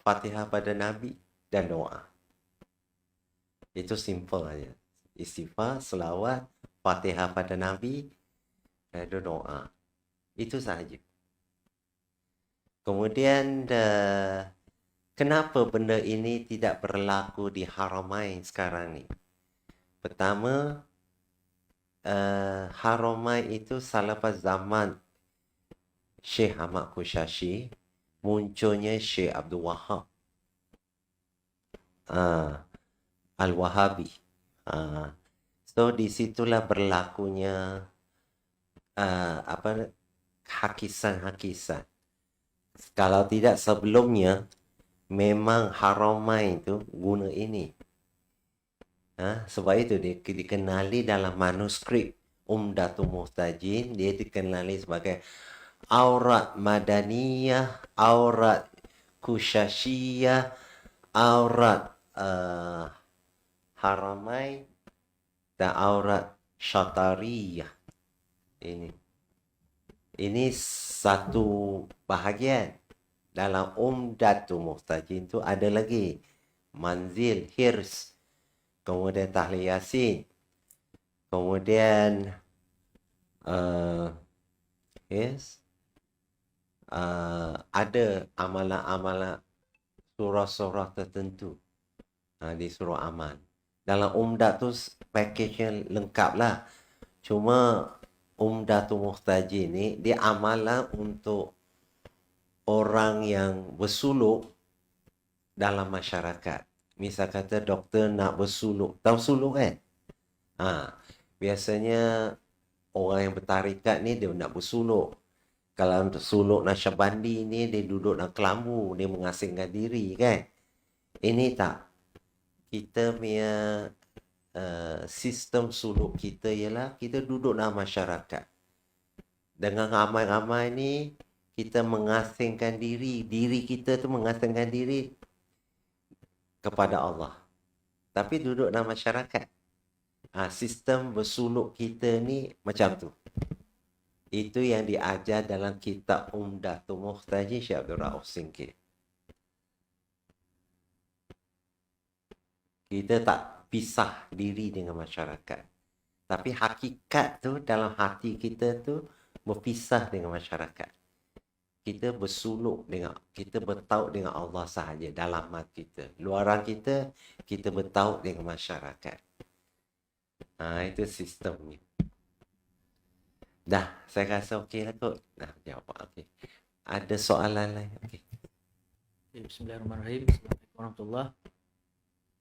Fatihah pada Nabi dan doa. Itu simple aja. Istighfar, selawat, Fatihah pada Nabi dan doa. Itu sahaja. Kemudian, kenapa benda ini tidak berlaku di Haramain sekarang ni? Pertama, Haramain itu selepas zaman Syekh Ahmad Kushashi, munculnya Syekh Abdul Wahab Al-Wahabi. So disitulah berlakunya hakisan-hakisan. Kalau tidak sebelumnya, memang Haramain itu guna ini. Sebab itu dia dikenali dalam manuskrip Umdatul Muhtajin, dia dikenali sebagai aurat Madaniyah, aurat Kushashiyah, aurat Haramain dan aurat Syatariyah. Ini satu bahagian. Dalam Umdatul Muhtajin tu ada lagi Manzil, Hirs, kemudian Tahlil Yasin, kemudian ada amalan-amalan surah-surah tertentu di surah Aman. Dalam Umdat tu package lengkap lah. Cuma Umdatul Muhtajin ni dia amalan untuk orang yang bersuluk dalam masyarakat. Misal kata doktor nak bersuluk. Tahu suluk kan? Biasanya orang yang bertarikat ni dia nak bersuluk. Kalau untuk suluk Nasyabandi ni dia duduk dalam kelambu, dia mengasingkan diri kan. Ini tak. Kita punya sistem suluk kita ialah kita duduk dalam masyarakat. Dengan ramai-ramai ni kita mengasingkan diri. Diri kita tu mengasingkan diri kepada Allah. Tapi duduk dalam masyarakat. Sistem bersuluk kita ni macam tu. Itu yang diajar dalam kitab Umdatul Muhtajin Syekh Abdul Rauf Singkil. Kita tak pisah diri dengan masyarakat. Tapi hakikat tu dalam hati kita tu berpisah dengan masyarakat. Kita bersuluk dengan, kita bertaut dengan Allah sahaja dalam hati kita. Luaran kita, kita bertaut dengan masyarakat. Itu sistemnya. Dah, saya rasa okey lah kot. Dah jawab. Okey. Ada soalan lain? Okey. Bismillahirrahmanirrahim. Assalamualaikum warahmatullahi.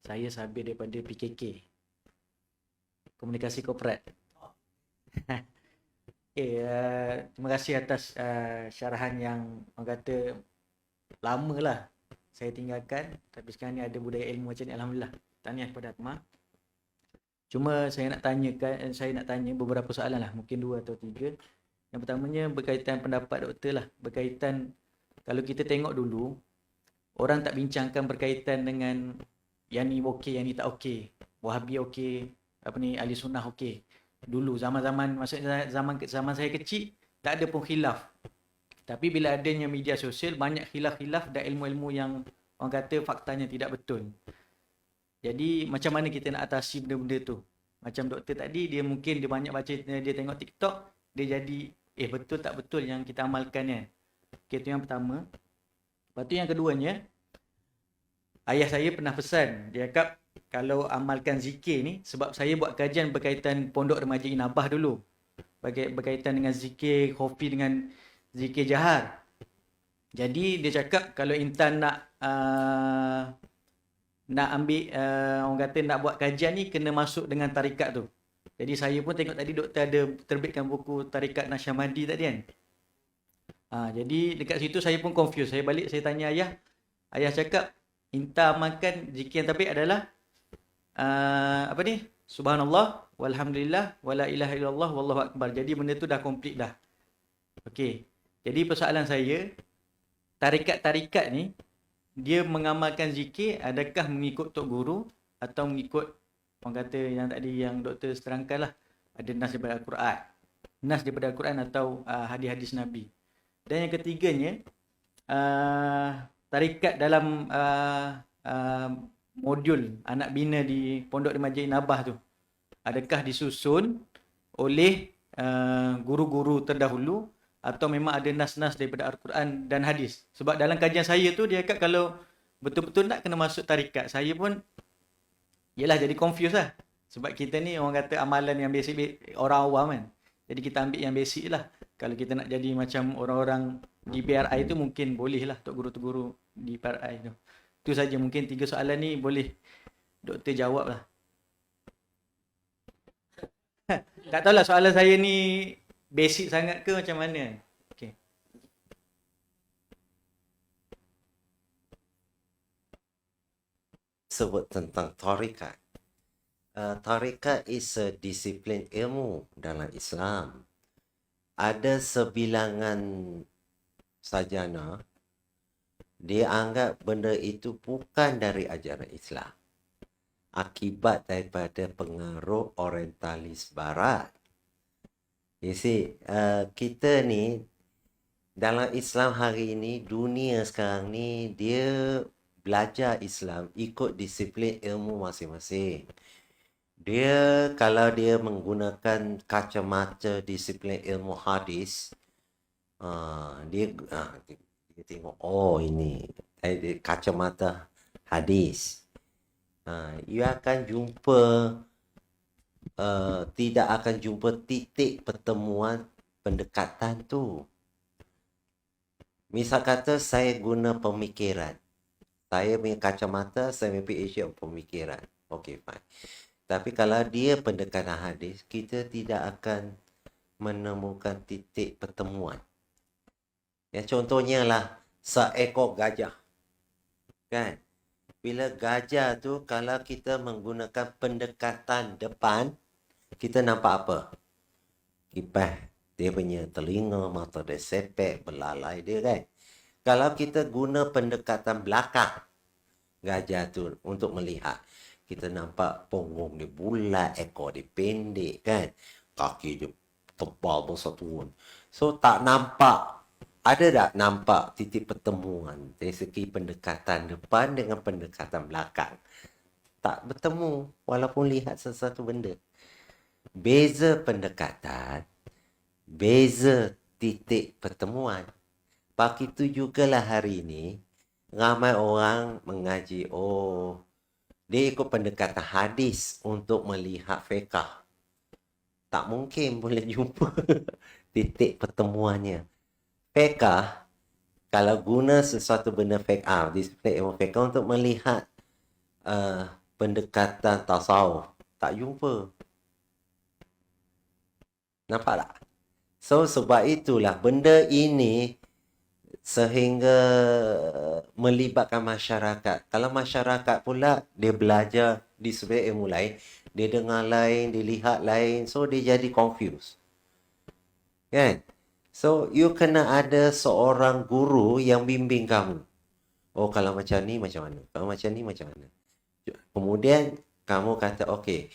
Saya Sabir daripada PKK. Komunikasi Korporat. Terima kasih atas syarahan yang orang kata lama lah saya tinggalkan, tapi sekarang ni ada budaya ilmu macam ni, alhamdulillah. Tahniah kepada Akmal. Cuma saya nak tanya beberapa soalan lah, mungkin 2 atau 3. Yang pertamanya berkaitan pendapat doktor lah, berkaitan kalau kita tengok dulu orang tak bincangkan berkaitan dengan yang ni okey, yang ni tak okey, Wahabi okey, Ahli Sunnah okey. Dulu maksudnya zaman saya kecil tak ada pun khilaf. Tapi bila adanya media sosial, banyak khilaf-khilaf dan ilmu-ilmu yang orang kata faktanya tidak betul. Jadi macam mana kita nak atasi benda-benda tu? Macam doktor tadi, dia mungkin dia banyak baca, dia tengok TikTok, dia jadi betul tak betul yang kita amalkan kan. Okay, itu yang pertama. Lepas tu yang keduanya, ayah saya pernah pesan, dia cakap kalau amalkan zikir ni, sebab saya buat kajian berkaitan Pondok Remaja Inabah dulu, berkaitan dengan zikir khofi dengan zikir jahar. Jadi dia cakap kalau intan nak ambil orang kata nak buat kajian ni, kena masuk dengan tarikat tu. Jadi saya pun tengok tadi doktor ada terbitkan buku Tarikat Nasyamadi tadi kan. Jadi dekat situ saya pun confused. Saya balik, saya tanya ayah. Ayah cakap inta amalkan zikir yang terbaik adalah Subhanallah walhamdulillah wala ilaha illallah wallahu akbar. Jadi benda tu dah komplit dah. Okey. Jadi persoalan saya, tarikat-tarikat ni dia mengamalkan zikir adakah mengikut tok guru atau mengikut orang kata yang tadi yang doktor terangkan lah, ada nas daripada Al-Quran. Nas daripada Al-Quran atau hadis-hadis Nabi. Dan yang ketiganya, tarikat dalam modul anak bina di Pondok Remaja Inabah tu, adakah disusun oleh guru-guru terdahulu atau memang ada nas-nas daripada Al-Quran dan hadis? Sebab dalam kajian saya tu dia cakap kalau betul-betul nak kena masuk tarikat, saya pun yelah jadi confused lah. Sebab kita ni orang kata amalan yang basic, orang awam kan. Jadi kita ambil yang basic lah. Kalau kita nak jadi macam orang-orang di PRI tu mungkin boleh lah, tok guru-guru di PRI tu. Itu saja, mungkin 3 soalan ni boleh doktor jawab lah. Tak tahulah soalan saya ni basic sangat ke macam mana. Okay. Sebut tentang tarikat. Tarikat is a disiplin ilmu dalam Islam. Ada sebilangan sarjana dia anggap benda itu bukan dari ajaran Islam, akibat daripada pengaruh orientalis barat. You see, kita ni dalam Islam hari ini, dunia sekarang ni dia belajar Islam ikut disiplin ilmu masing-masing. Dia kalau dia menggunakan kacamata disiplin ilmu hadis, dia tengok, oh ini kacamata hadis. Ia akan jumpa, tidak akan jumpa titik pertemuan pendekatan tu. Misal kata saya guna pemikiran. Saya punya kacamata, saya punya PhD pemikiran. Okay, fine. Tapi kalau dia pendekatan hadis, kita tidak akan menemukan titik pertemuan. Ya, contohnya lah seekor gajah. Kan? Bila gajah tu kalau kita menggunakan pendekatan depan, kita nampak apa? Kipas, dia punya telinga, mata dia sepek, belalai dia kan. Kalau kita guna pendekatan belakang, gajah tu untuk melihat. Kita nampak punggung dia bulat, ekor dia pendek kan. Kaki dia tebal besar turun. So tak nampak. Ada tak nampak titik pertemuan dari segi pendekatan depan dengan pendekatan belakang? Tak bertemu walaupun lihat sesuatu benda. Beza pendekatan, beza titik pertemuan. Begitu jugalah hari ini, ramai orang mengaji, dia ikut pendekatan hadis untuk melihat fiqh. Tak mungkin boleh jumpa titik pertemuannya. Fiqh, kalau guna sesuatu benda fiqh, disiplin ilmu fiqh untuk melihat pendekatan tasawuf, tak jumpa. Nampak tak? So, sebab itulah benda ini sehingga melibatkan masyarakat. Kalau masyarakat pula, dia belajar di sebuah ilmu lain, dia dengar lain, dia lihat lain, so dia jadi confused. Kan? So, you kena ada seorang guru yang bimbing kamu. Oh, kalau macam ni macam mana? Kalau macam ni macam mana? Kemudian, kamu kata, okey,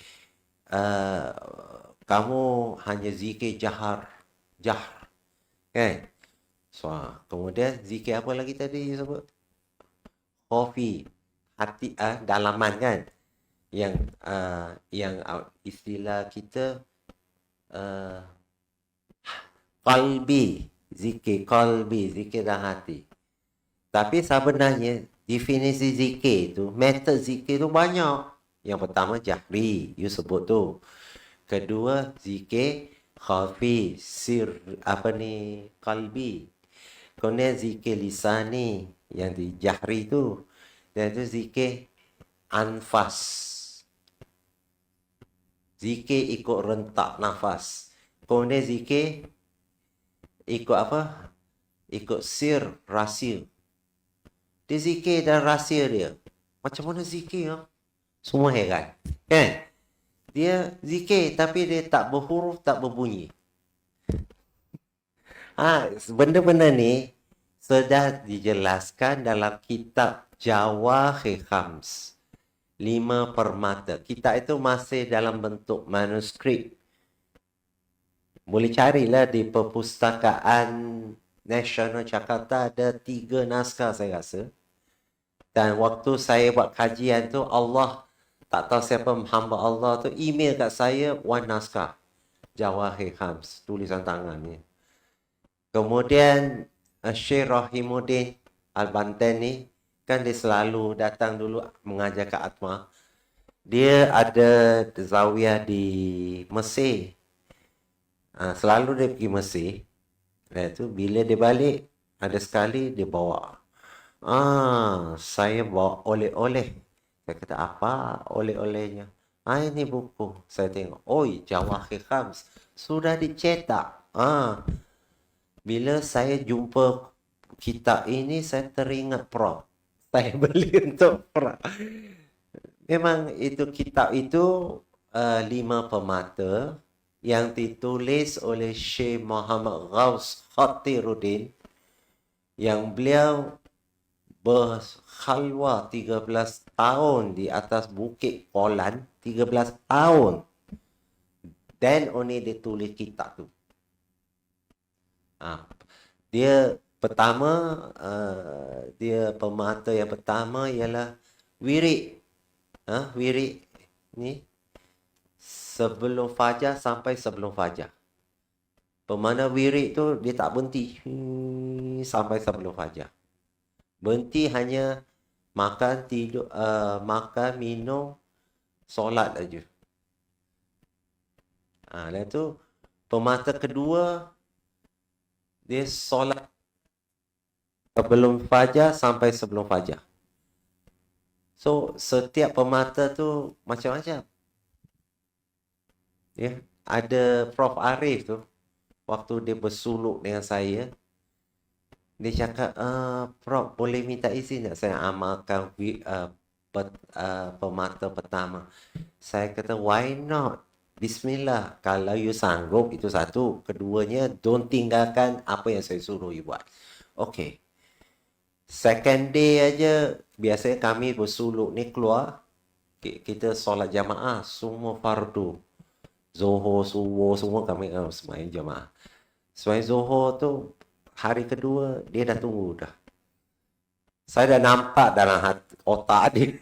kamu hanya zikir jahr. Kan? So, kemudian zikir apa lagi tadi sebut? Khafi, hati, dalaman kan? Yang istilah kita qalbi, zikir dalam hati. Tapi sebenarnya definisi zikir tu, metode zikir tu banyak. Yang pertama jahri, you sebut tu. Kedua zikir khafi, qalbi. Kemudian zikir lisani yang di jahri tu. Dan itu zikir anfas. Zikir ikut rentak nafas. Kemudian zikir ikut apa? Ikut sir, rahsia. Dia zikir dan rahsia dia. Macam mana zikir? Semua heran. Kan? Dia zikir tapi dia tak berhuruf, tak berbunyi. Benda-benda ni sudah dijelaskan dalam kitab Jawahir Khams. 5 permata. Kitab itu masih dalam bentuk manuskrip. Boleh carilah di Perpustakaan Nasional Jakarta, ada 3 naskah saya rasa. Dan waktu saya buat kajian tu, Allah, tak tahu siapa hamba Allah tu, email kat saya 1 naskah. Jawahir Khams, tulisan tangan ni. Kemudian Syekh Rahimuddin Al-Bantani, kan dia selalu datang dulu mengajar kat Atma. Dia ada zawiyah di Mesir. Selalu dia pergi Mesir. Itu bila dia balik, ada sekali dia bawa. Saya bawa oleh-oleh. Saya kata, apa oleh-olehnya? Ini buku. Saya tengok, Jawahir Khams. Sudah dicetak. Bila saya jumpa kitab ini, saya teringat Prof. Saya beli untuk Prof. Memang itu kitab itu 5 permata yang ditulis oleh Syekh Muhammad Ghaus Khatiruddin, yang beliau berkhalwah 13 tahun di atas Bukit Kolan, 13 tahun. Dan only dia tulis kitab tu. Dia pertama, dia permata yang pertama ialah wirid. Wirid ni sebelum fajar sampai sebelum fajar. Pemana wirid tu dia tak berhenti sampai sebelum fajar. Berhenti hanya makan, tidur, makan, minum, solat aja. Dan tu pemata kedua, dia solat sebelum fajar sampai sebelum fajar. So, setiap pemata tu macam-macam. Ya, ada Prof. Arif tu, waktu dia bersuluk dengan saya, dia cakap, Prof, boleh minta izin tak saya amalkan pemata pertama? Saya kata, why not? Bismillah, kalau you sanggup, itu satu. Keduanya, don't tinggalkan apa yang saya suruh you buat. Okey. Second day aja biasanya kami bersuluk ni keluar, kita solat jamaah semua fardu. Zohor, subuh semua kami sembahyang jamaah. Sembahyang Zohor tu hari kedua dia dah tunggu dah. Saya dah nampak dalam otak dia.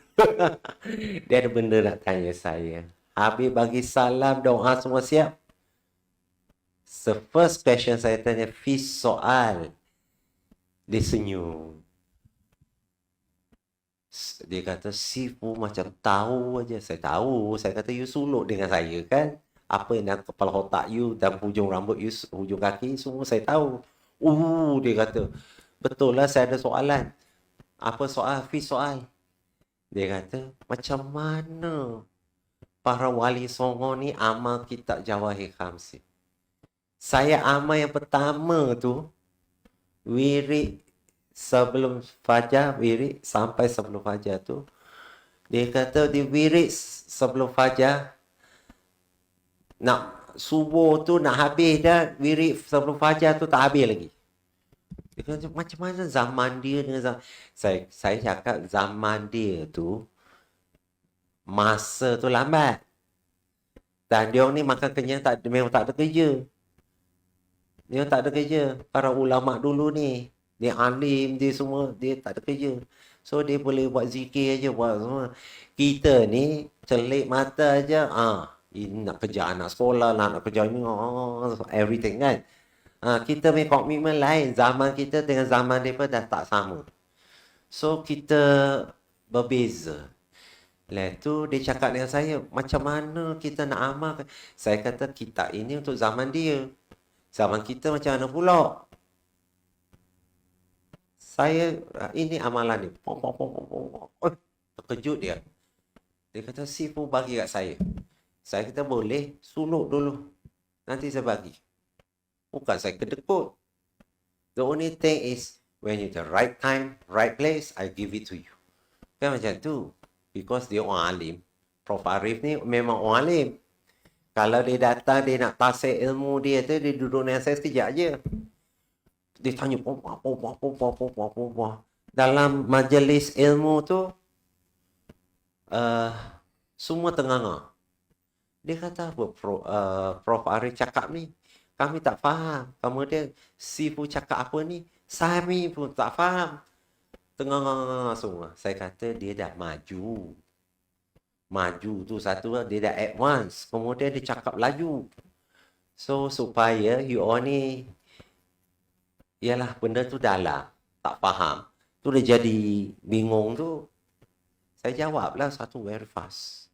Dia ada benda nak tanya saya. Habis bagi salam, doa semua siap. The first question saya tanya, Fiz soal. Dia senyum. Dia kata, Sifu macam tahu aja. Saya tahu. Saya kata, you suluk dengan saya kan? Apa yang dalam kepala otak you dan hujung rambut you, hujung kaki, semua saya tahu. Dia kata, betul lah saya ada soalan. Apa soal? Fiz soal. Dia kata, macam mana para wali songo ni amal kitab Jawahir Khamsin? Saya amal yang pertama tu, wirid sebelum fajar, wirid sampai sebelum fajar tu. Dia kata di wirid sebelum fajar, nak subuh tu nak habis dah, wirid sebelum fajar tu tak habis lagi. Dia kata macam mana zaman dia dengan zaman... Saya cakap zaman dia tu, masa tu lambat. Dan dia ni makan kenyang memang tak ada kerja. Dia tak ada kerja. Para ulama dulu ni, dia alim, dia semua, dia tak ada kerja. So, dia boleh buat zikir aja, buat semua. Kita ni, celik mata aja, ini nak kerja anak sekolah lah, nak kerja ni, everything kan. Kita punya komitmen lain. Zaman kita dengan zaman mereka dah tak sama. So, kita berbeza. Lepas tu, dia cakap dengan saya, macam mana kita nak amalkan? Saya kata, kitab ini untuk zaman dia. Zaman kita macam mana pula? Saya, ini amalan ni. Terkejut dia. Dia kata, Sifu bagi kat saya. Saya kata, boleh, suluk dulu. Nanti saya bagi. Bukan saya kedekut. The only thing is, when you the right time, right place, I give it to you. Kan macam tu. Because dia orang alim. Prof. Arif ni memang orang alim. Kalau dia datang, dia nak tasik ilmu dia tu, dia duduk dengan saya sekejap je. Dia tanya, dalam majlis ilmu tu, semua tengah-tengah. Dia kata apa, Prof. Arif cakap ni, kami tak faham. Kemudian, Sifu cakap apa ni, Sami pun tak faham. Tengah-tengah semua. Saya kata, dia dah maju. Maju tu satu, dia dah advance. Kemudian dia cakap laju. So, supaya you all ni, ialah benda tu dalam, tak faham. Tu dia jadi bingung tu. Saya jawab lah satu very fast.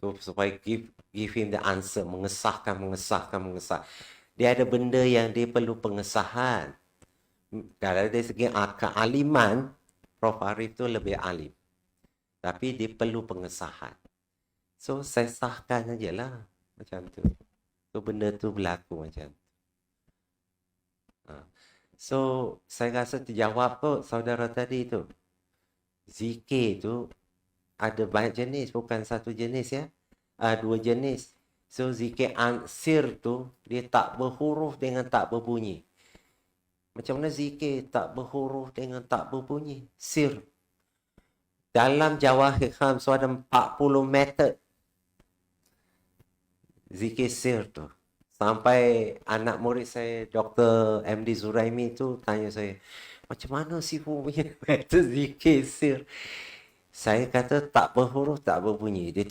So, supaya give him the answer. Mengesahkan. Dia ada benda yang dia perlu pengesahan. Kalau dari segi kealiman, Prof. Arif tu lebih alim. Tapi dia perlu pengesahan. So, saya sahkan aje lah. Macam tu. So, benda tu berlaku macam tu. So, saya rasa terjawab kot saudara tadi tu. Zikir tu ada banyak jenis. Bukan satu jenis ya. Dua jenis. So, zikir sir tu, dia tak berhuruf dengan tak berbunyi. Macam mana zikir tak berhuruf dengan tak berbunyi? Sir. Dalam Jawahir Khamsin ada 40 method zikir sir tu. Sampai anak murid saya, Dr. MD Zuraimi tu tanya saya, macam mana Sifu punya method zikir sir? Saya kata tak berhuruf, tak berbunyi. Dia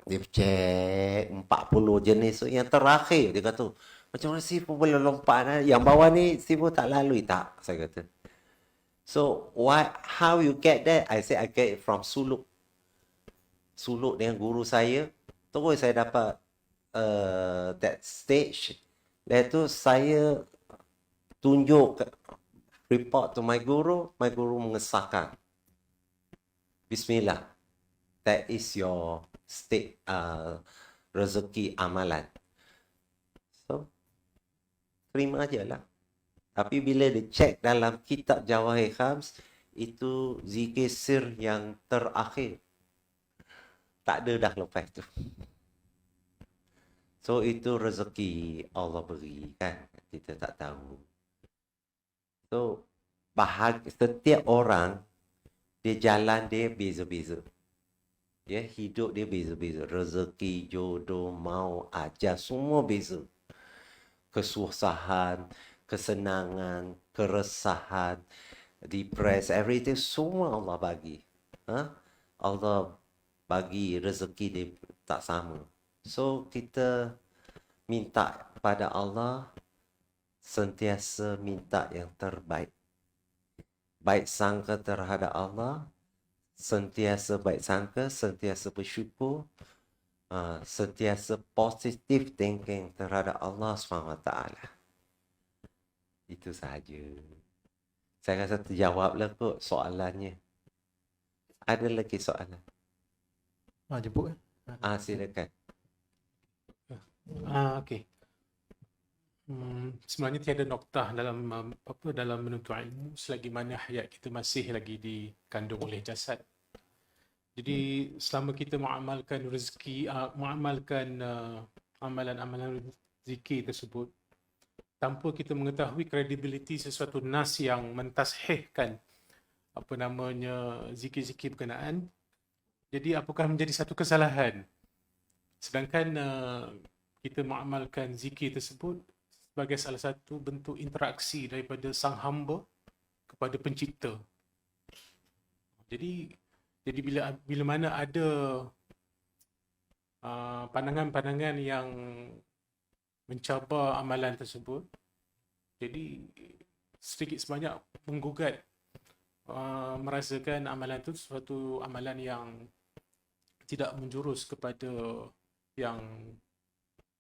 cek 40 jenis tu. Yang terakhir dia kata, macam mana Sifu boleh lompat? Yang bawah ni Sifu tak lalui. Tak, saya kata. So, how you get that? I say I get it from suluk. Suluk dengan guru saya. Terus saya dapat that stage. Lepas tu saya tunjuk report to my guru mengesahkan. Bismillah. That is your state rezeki amalan. So, terima aja lah. Tapi bila dia cek dalam kitab Jawahir Khamsin, itu zikir sir yang terakhir. Tak ada dah lepas tu. So, itu rezeki Allah beri kan. Kita tak tahu. So, setiap orang dia jalan dia beza-beza. Ya, hidup dia beza-beza. Rezeki, jodoh, mau, ajar, semua beza. Kesusahan, kesenangan, keresahan, depress, everything, semua Allah bagi. Allah bagi rezeki dia tak sama. So, kita minta pada Allah, sentiasa minta yang terbaik. Baik sangka terhadap Allah, sentiasa baik sangka, sentiasa bersyukur, sentiasa positive thinking terhadap Allah SWT. Itu sahaja. Saya rasa terjawablah kot soalannya. Ada lagi soalan? Jemput. Silakan. Okey. Sebenarnya tiada noktah dalam dalam menuntut ilmu selagi mana hayat kita masih lagi dikandung oleh jasad. Jadi selama kita mengamalkan rezeki, mengamalkan amalan-amalan zikir tersebut tanpa kita mengetahui kredibiliti sesuatu nas yang mentashihkan zikir-zikir berkenaan, jadi apakah menjadi satu kesalahan sedangkan kita mengamalkan zikir tersebut sebagai salah satu bentuk interaksi daripada sang hamba kepada pencipta. Jadi bila mana ada pandangan-pandangan yang mencabar amalan tersebut, jadi sedikit sebanyak menggugat merasakan amalan itu suatu amalan yang tidak menjurus kepada yang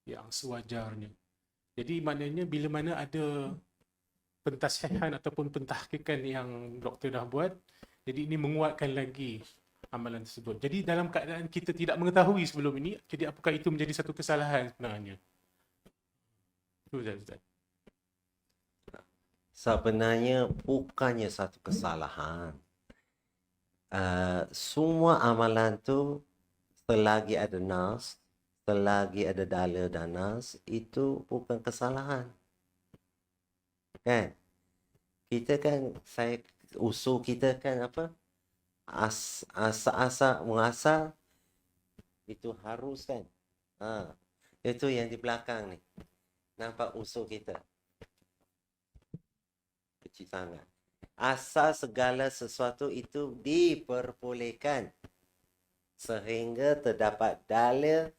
sewajarnya. Jadi maknanya bila mana ada pentasihan ataupun pentahkikan yang doktor dah buat, jadi ini menguatkan lagi amalan tersebut. Jadi dalam keadaan kita tidak mengetahui sebelum ini, jadi apakah itu menjadi satu kesalahan sebenarnya? Itu Ustaz. Sebenarnya bukannya satu kesalahan. Semua amalan tu selagi ada nas, selagi ada dalil dan nas, itu bukan kesalahan. Kan? Kita kan, usul kita kan apa? Asa-asa mengasal itu harus kan? Itu yang di belakang ni. Nampak usul kita? Kecil sangat. Asal segala sesuatu itu diperbolehkan sehingga terdapat dalil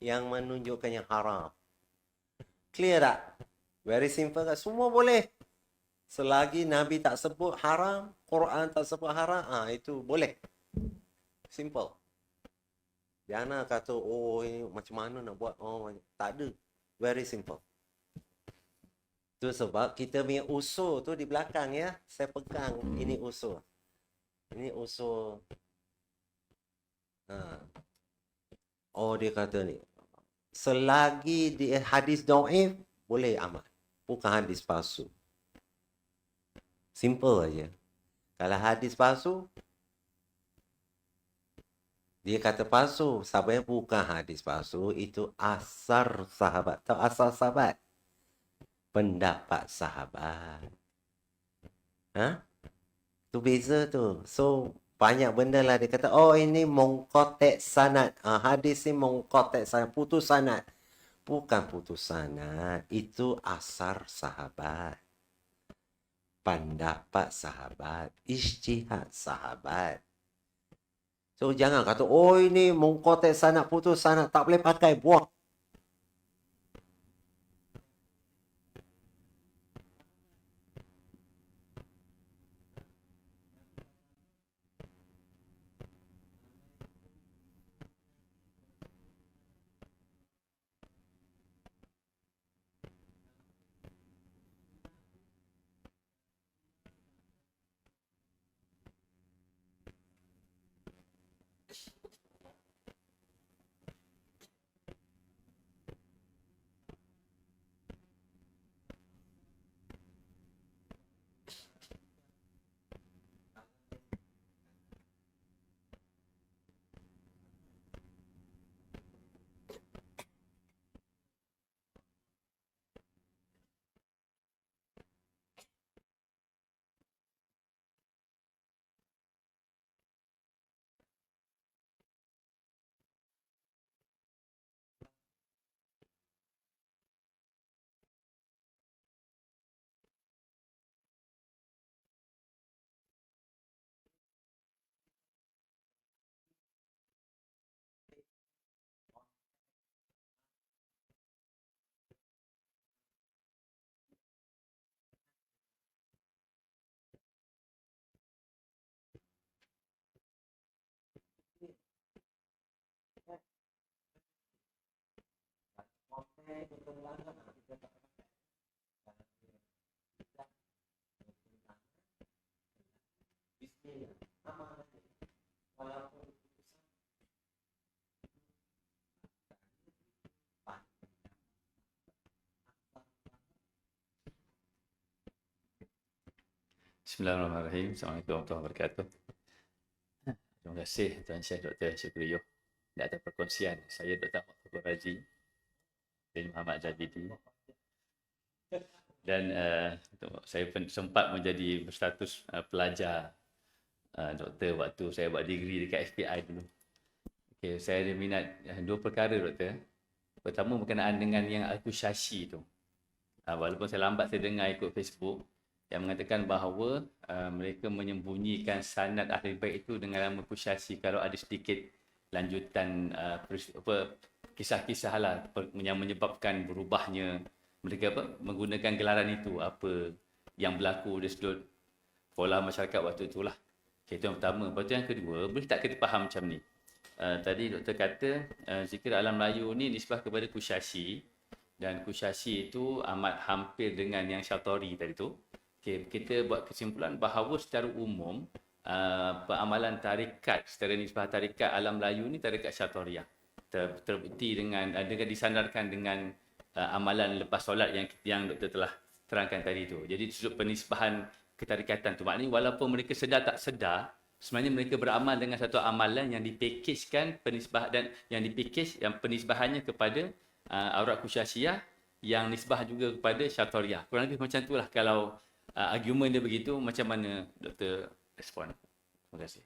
yang menunjukkan yang haram. Clear tak? Very simple tak? Semua boleh. Selagi Nabi tak sebut haram, Quran tak sebut haram, itu boleh. Simple. Jangan kata, oh ini macam mana nak buat. Tak ada. Very simple. Itu sebab kita punya usul tu di belakang ya. Saya pegang ini usul. Ini usul. Dia kata ni. Selagi di hadis dhaif boleh amal. Bukan hadis palsu. Simple aja. Kalau hadis palsu, dia kata palsu. Sebenarnya bukan hadis palsu. Itu asar sahabat. Tahu asar sahabat? Pendapat sahabat. Tu beza tu. So, banyak benda lah dia kata, ini mengkotek sanad. Hadis ni mengkotek sanad. Putus sanad. Bukan putus sanad. Itu asar sahabat. Pendapat sahabat. Ijtihad sahabat. So, jangan kata, ini mengkotek sanad, putus sanad. Tak boleh pakai. Buang. Bismillahirrahmanirrahim. Assalamualaikum warahmatullahi wabarakatuh. Terima kasih Tuan Syekh Dr. Syukriyo di atas perkongsian. Saya Dr. Muhammad Raji bin Muhammad Zabidi. Dan saya sempat menjadi berstatus pelajar doktor waktu saya buat degree dekat FPI dulu. Okay, saya ada minat dua perkara doktor. Pertama berkenaan dengan yang akusiasi tu. Walaupun saya lambat saya dengar ikut Facebook yang mengatakan bahawa mereka menyembunyikan sanad ahli bait itu dengan nama akusiasi kalau ada sedikit lanjutan kisah-kisah lah yang menyebabkan berubahnya mereka menggunakan gelaran itu, apa yang berlaku di sudut pola masyarakat waktu itulah. Okay, itu yang pertama. Lepas tu yang kedua, boleh tak kita faham macam ni? Tadi doktor kata zikir alam Melayu ni nisbah kepada kusyasi, dan kusyasi itu amat hampir dengan yang Syatari tadi tu. Okay, kita buat kesimpulan bahawa secara umum peramalan tarikat secara nisbah tarikat alam Melayu ni tarikat Syatariah. Terbukti dengan disandarkan dengan amalan lepas solat yang doktor telah terangkan tadi tu. Jadi sudut penisbahan ketarikatan tu maknanya walaupun mereka sedar tak sedar, sebenarnya mereka beramal dengan satu amalan yang dipakejkan penisbah dan yang dipakej yang penisbahannya kepada aurat kusyasiyah yang nisbah juga kepada Syatariah. Kurang lebih macam itulah kalau argumen dia begitu. Macam mana doktor respon? Terima kasih.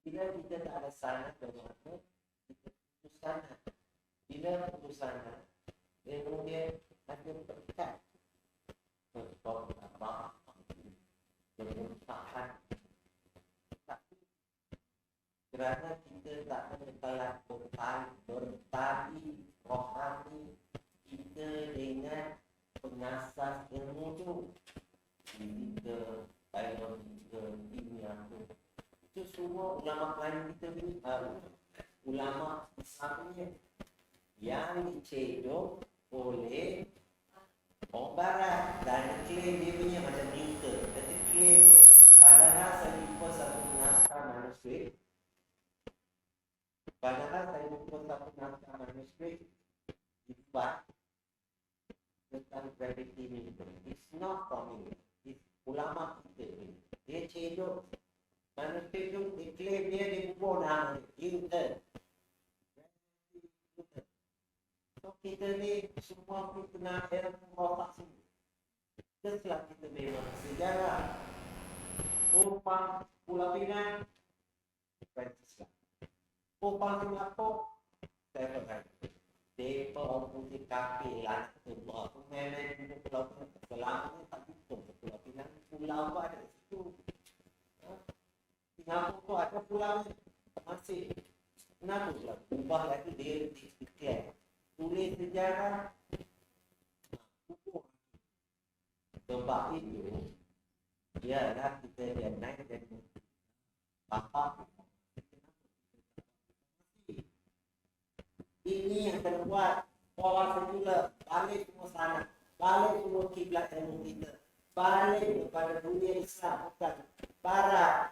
Bila kita tak ada sanad bagaimana kita putus sanad. Bila putus sanad, kemudian ada pekat. Kau apa? Bertahan. Tapi kerana kita tak telah bertali rohani kita dengan pengasas ilmu tu, kita biologi kimia tu, itu semua ulama lain kita ni ulama Islam ni yang dicedok oleh orang barat dan klaim dia punya macam Newton. Jadi klaim padahal saya jumpa satu naskah manuskrip, dibuat tentang gravity Newton. It's not from me. It's ulama kita ni. Dia cedok manuskrip tu, dia klaim dia kubur nama Newton. So kita ni semua pun kena ilmu rotak semua. Setelah kita memang sejarah Kupang Pulau Pinang Francisca. Kupang Singapura saya berkata mereka orang putih kapi lah semua pemain di Pulau Pinang selama ni tak tutup Pulau Pinang. Pulau tu ada situ. Singapura tu ada pulau ni masih. Kenapa pula ubah lagi dia declare tulis sejarah sebab itu ialah kita dia naik dan bapak ini yang terbuat orang semula balik semua sana, balik semua kiblat ilmu kita, balik kepada dunia Islam bukan barat.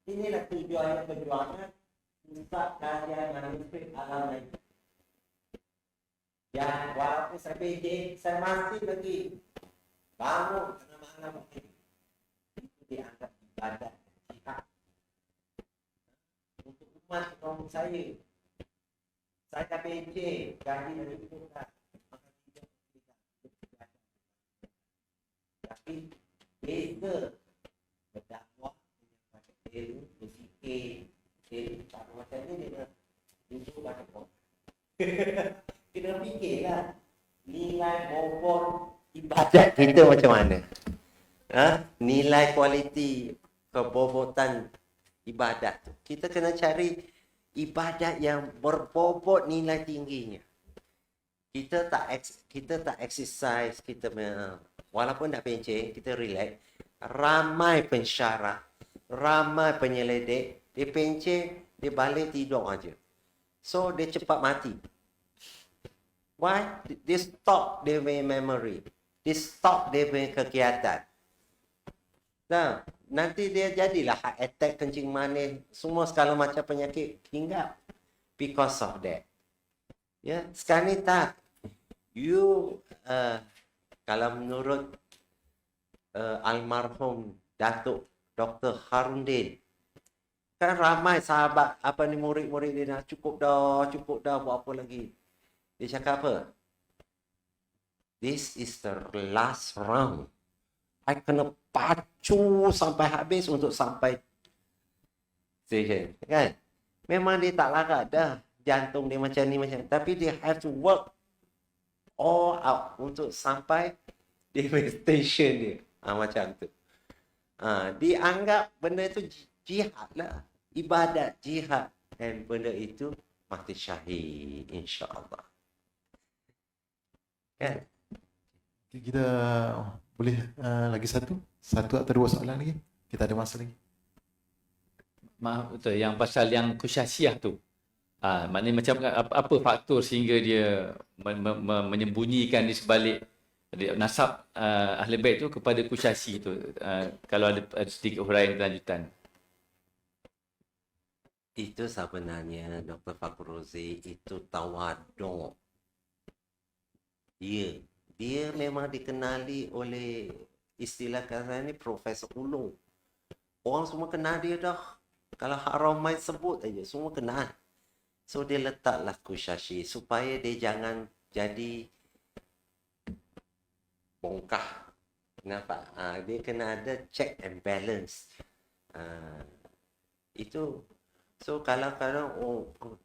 Inilah tujuan perjuangan pusat kajian manuskrip alam lain. Yang walaupun saya PJ, saya masih lagi bangun tengah malam ini. Itu dianggap ibadat jihad untuk umat kaum saya. Saya dah PJ, gaji dari itu tak. Maka tidak beribadat. Tapi beza berdakwah pada ilmu, berfikir, ilmu tak macam ni dia tunjuk pada kau. Kena fikirlah nilai bobot ibadat kita macam mana. Nilai kualiti kebobotan ibadat tu. Kita kena cari ibadat yang berbobot nilai tingginya. Kita tak exercise, kita walaupun tak pencen, kita relax. Ramai pensyarah, ramai penyelidik, dia pencen, dia balik tidur aja. So dia cepat mati. Why? They stop their memory. They stop their kegiatan. Nah, nanti dia jadilah heart attack, kencing manis, semua segala macam penyakit hinggap because of that. Ya, sekarang ni tak. You kalau menurut almarhum Datuk Dr. Harundin, kan ramai sahabat murid-murid dia dah cukup dah buat apa lagi. Dia cakap apa? This is the last round. I kena pacu sampai habis untuk sampai station. Kan? Memang dia tak larat dah. Jantung dia macam ni. Tapi dia have to work all out untuk sampai di station dia. Macam tu. Dianggap benda itu jihad lah. Ibadat jihad. Dan benda itu mati syahid. InsyaAllah. Kan? Kita boleh lagi satu atau dua soalan lagi. Kita ada masa lagi. Maaf, betul. Yang pasal yang kusyasiyah tu. Maknanya macam apa faktor sehingga dia menyembunyikan di sebalik nasab Ahli Bait tu kepada kusyasi tu. Kalau ada sedikit huraian kelanjutan. Itu sebenarnya Dr. Fakhruzi itu tawaduk. Dia memang dikenali oleh istilah kata ni Profesor Ulung. Orang semua kenal dia dah. Kalau Haramai sebut aja semua kenal. So dia letaklah kusyasyi supaya dia jangan jadi bongkah. Kenapa? Dia kena ada check and balance. Itu. So kadang-kadang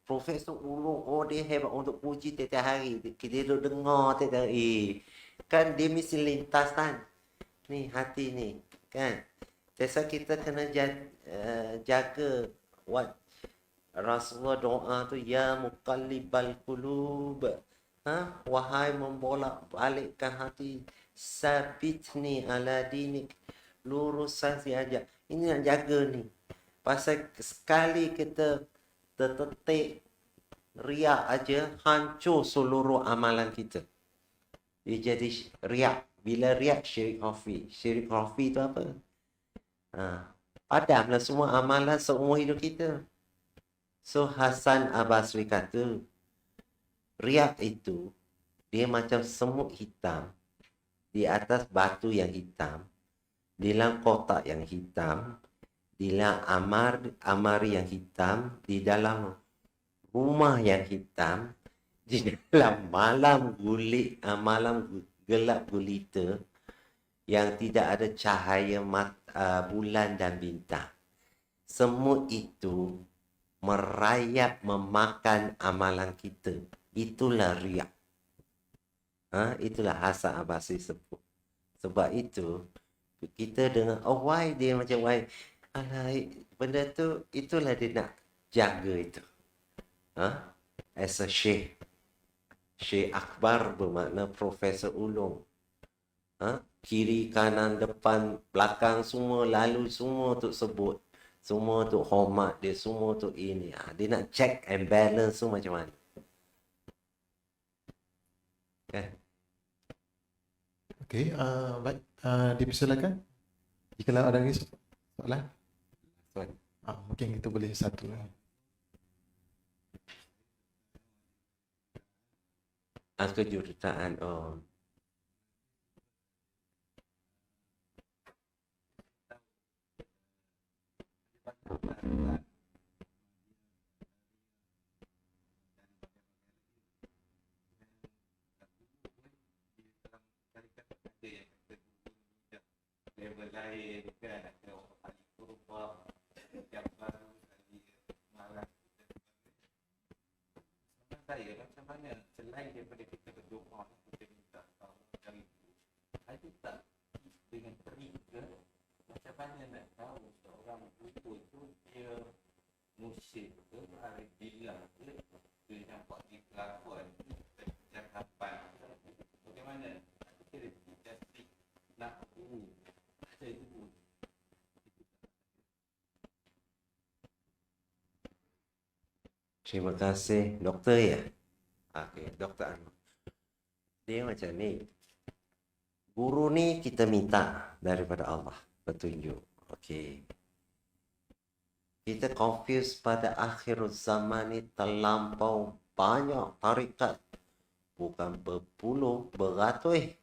Profesor Ulung dia hebat untuk puji tiap hari. Kita duduk dengar tiap hari. Kan dia mesti lintas kan. Ni hati ni kan. Biasa kita kena jaga what Rasulullah doa tu, ya muqallibal qulub. Wahai membolak-balikkan hati, sabitni ala dinik. Lurusan saja. Ini nak jaga ni. Pasal sekali kita tertetik riak aja, hancur seluruh amalan kita. Dia jadi riak. Bila riak, syirik khafi. Syirik khafi tu apa? Padamlah semua amalan seumur hidup kita. So Hasan Al-Basri kata, riak itu dia macam semut hitam di atas batu yang hitam, di dalam kotak yang hitam, di dalam amari yang hitam, di dalam rumah yang hitam, di dalam malam gelap gulita yang tidak ada cahaya bulan dan bintang. Semut itu merayap memakan amalan kita. Itulah riak. Itulah Hasan Al-Basri sebut. Sebab itu kita dengar, why dia macam why. Alah, benda tu itulah dia nak jaga itu. As a Syekh Akbar bermakna Profesor Ulung. Kiri, kanan, depan, belakang semua, lalu semua untuk sebut. Semua untuk hormat dia, semua untuk ini. Dia nak check and balance tu macam mana. Kan? Okey, baik. Dipersilakan. Jika ada lagi soalan. Mungkin kita boleh satu. Kejuruteraan. Level lain kan, ada orang paling kurba yang baru dari malam. Saya macam mana selain daripada kita berdoa, kita minta dari itu, ada tak dengan terik ke, macam mana nak tahu seorang buku tu dia musyrik ke, arif billah ke, dia nampak di kelakuan cakapan, bagaimana kita jastik nak ini ada itu. Terima kasih. Doktor ya? Okey, Doktor Anwar. Dia macam ni. Guru ni kita minta daripada Allah petunjuk. Okey. Kita confuse pada akhir zaman ni terlampau banyak tarikat. Bukan berpuluh, beratus.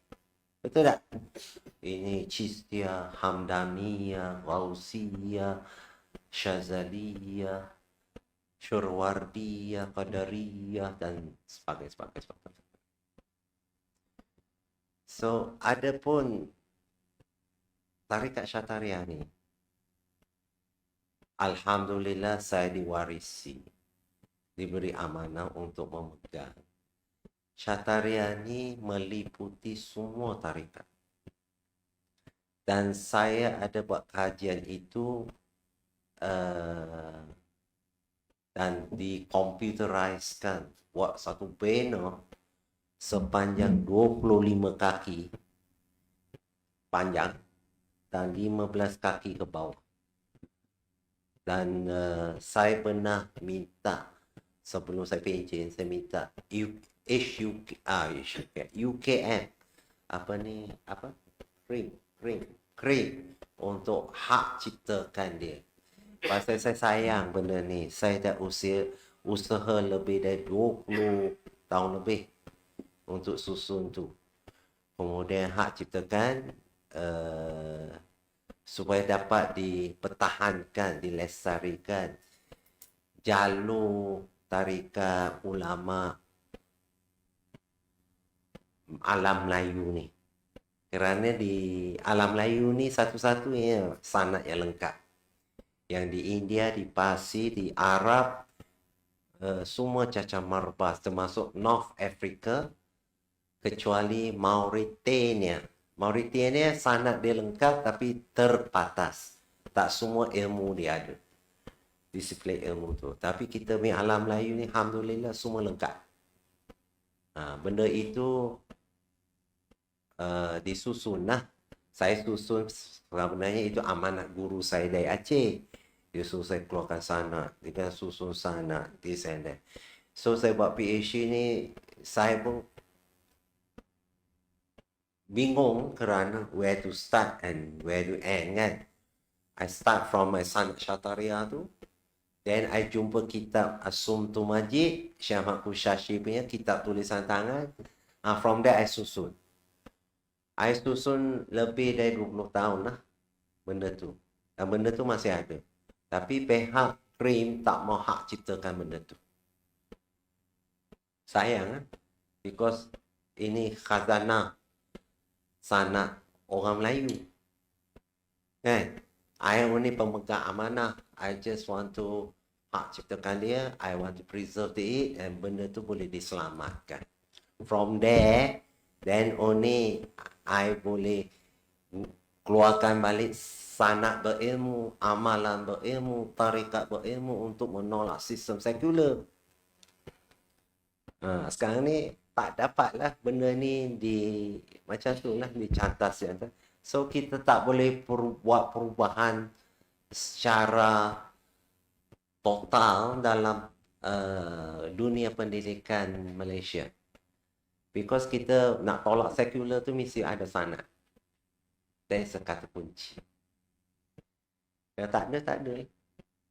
Betul tak? Ini Chistiyah, Hamdaniyah, Ghausiyah, Syazaliyah, Syurwardiyah, Qadariyah dan sebagainya. So, ada pun tarikat Syatariah ni. Alhamdulillah saya diwarisi. Diberi amanah untuk memegang. Syatariah ni meliputi semua tarikat. Dan saya ada buat kajian itu dan dikomputeriskan, buat satu banner sepanjang 25 kaki panjang dan 15 kaki ke bawah. Dan saya pernah minta, sebelum saya pencen, saya minta UKM Krim untuk hak ciptakan dia. Pasal saya sayang benda ni. Saya dah usaha lebih dari 20 tahun lebih untuk susun tu. Kemudian hak ciptakan supaya dapat dipertahankan, dilestarikan jalur tarikat ulama alam Melayu ni. Kerana di alam Melayu ni satu-satunya sanad yang lengkap. Yang di India, di Parsi, di Arab, semua cacar marbas termasuk North Africa kecuali Mauritania. Mauritania sanad dia lengkap tapi terbatas. Tak semua ilmu dia ada. Disiplin ilmu tu. Tapi kita punya alam Melayu ni alhamdulillah semua lengkap. Benda itu disusun lah. Saya susun sebenarnya itu amanat guru saya dari Aceh. Dia suruh saya keluarkan sanad, dia susun sanad, this and that. So saya buat PhD ni, saya pun bingung kerana where to start and where to end kan. I start from my sanad Syataria tu, then I jumpa kitab As-Sumtu Majid, Syekh Ahmad Kushashi punya kitab tulisan tangan. From there I susun. I susun lebih dari 20 tahun lah benda tu. Dan benda tu masih ada. Tapi pihak krim tak mau hak ciptakan benda tu. Sayang kan? Because ini khazanah sanad orang Melayu. Kan? I only pemegang amanah. I just want to hak ciptakan dia. I want to preserve it. And benda tu boleh diselamatkan. From there, then only I boleh keluarkan balik sanad berilmu, amalan berilmu, tarikat berilmu untuk menolak sistem sekular. Sekarang ni tak dapatlah benda ni macam tu lah dicantas. So kita tak boleh buat perubahan secara total dalam dunia pendidikan Malaysia. Because kita nak tolak sekular tu mesti ada sanad. That's kata kunci. Kalau tak ada.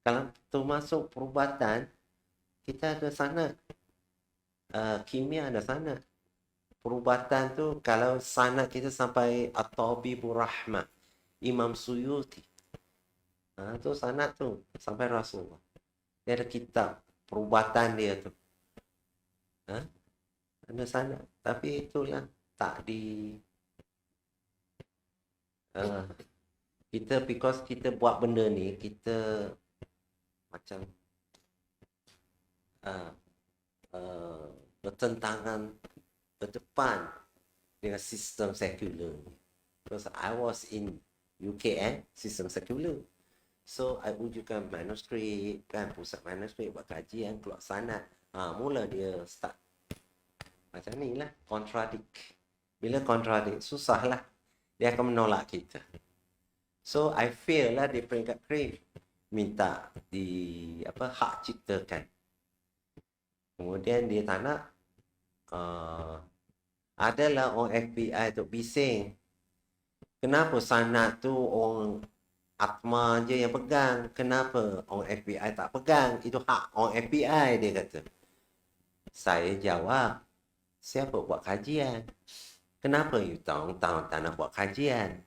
Kalau termasuk perubatan, kita ada sanad. Kimia ada sanad. Perubatan tu, kalau sanad kita sampai At-Tabibur Rahmah, Imam Suyuti. Tu sanad tu, sampai Rasulullah. Dia ada kitab perubatan dia tu. Ada sanad. Tapi itulah, tak di... kita, because kita buat benda ni, kita macam bertentangan berdepan dengan sistem sekular. Because I was in UKM, sistem sekular. So, I wujudkan manuskrip, kan, pusat manuskrip, buat kajian, keluar sanad. Mula dia start. Macam ni lah, contradict. Bila contradict, susah lah. Dia akan menolak kita. So, I feel lah di peringkat krim minta hak ciptakan. Kemudian dia tak nak adalah orang FBI tu bising. Kenapa sanad tu orang Atma je yang pegang? Kenapa orang FBI tak pegang? Itu hak orang FBI, dia kata. Saya jawab, siapa buat kajian? Kenapa you tahun-tahun tak nak buat kajian?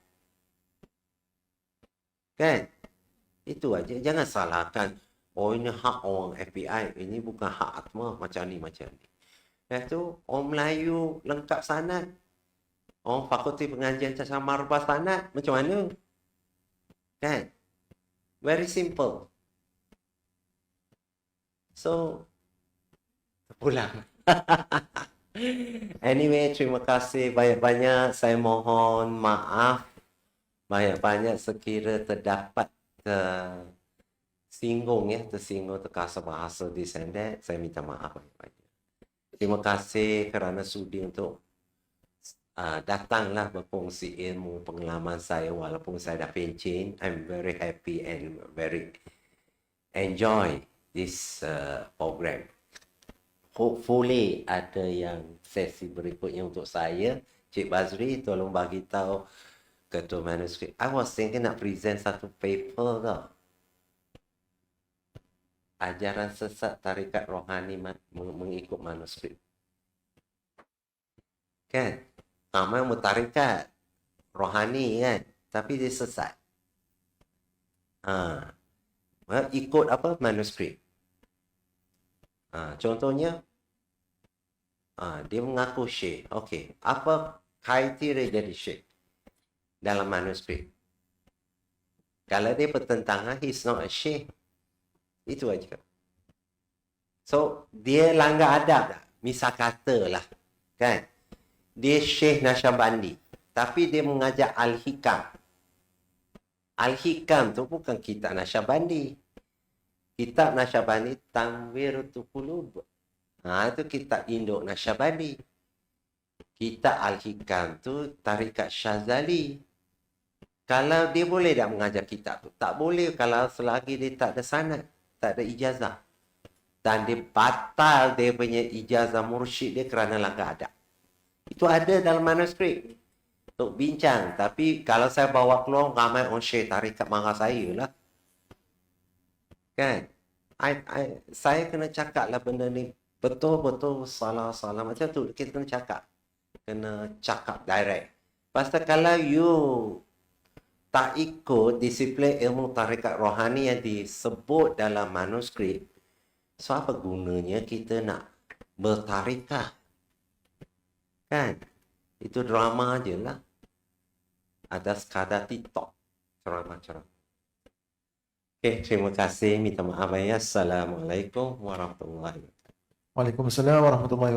Kan? Itu aja. Jangan salahkan. Oh, ini hak orang FBI. Ini bukan hak Atma. Macam ni, macam ni. Lepas tu, orang Melayu lengkap sanad. Orang Fakulti Pengajian Cacar Marbas sanad. Macam mana? Kan? Very simple. So, pulang. Anyway, terima kasih banyak-banyak. Saya mohon maaf banyak-banyak sekira terdapat tersinggung terkasar bahasa di sana. Saya minta maaf banyak-banyak. Terima kasih kerana sudi untuk datanglah berkongsi ilmu pengalaman saya walaupun saya dah pencen. I'm very happy and very enjoy this program. Hopefully ada yang sesi berikutnya untuk saya. Cik Bazri, tolong bagi tahu ketua manuskrip. I was thinking nak present satu paper tau. Ajaran sesat tarikat rohani mengikut manuskrip. Kan? Ramai yang tarikat rohani kan, tapi dia sesat. Ikut apa? Manuskrip. Contohnya, dia mengaku syekh. Okey, apa kriteria jadi syekh dalam manuskrip? Kalau dia bertentangan, he's not a sheikh. Itu aja. So, dia langgar adab tak? Misal katalah, kan? Dia Syekh Nasyabandi, tapi dia mengajar Al-Hikam. Al-Hikam tu bukan kitab Nasyabandi. Kitab Nasyabandi Tanwiratul Qulub. Itu kitab induk Nasyabandi. Kitab Al-Hikam tu Tarikat Syazali. Kalau dia boleh tak mengajar kitab tu? Tak boleh kalau selagi dia tak ada sanad, tak ada ijazah. Dan dia batal dia punya ijazah mursyid dia kerana langgar adab. Itu ada dalam manuskrip untuk bincang. Tapi kalau saya bawa keluar, ramai orang syekh tarikat marah saya lah. Kan? Saya kena cakap lah benda ni betul-betul salah-salah. Macam tu kita kena cakap. Kena cakap direct. Pasal kalau you tak ikut disiplin ilmu tarikat rohani yang disebut dalam manuskrip, so apa gunanya kita nak bertarikat? Kan? Itu drama je lah. Ada sekadar TikTok. Ceramah-ceramah. Okay, terima kasih. Minta maaf ya. Assalamualaikum warahmatullahi wabarakatuh. Waalaikumsalam warahmatullahi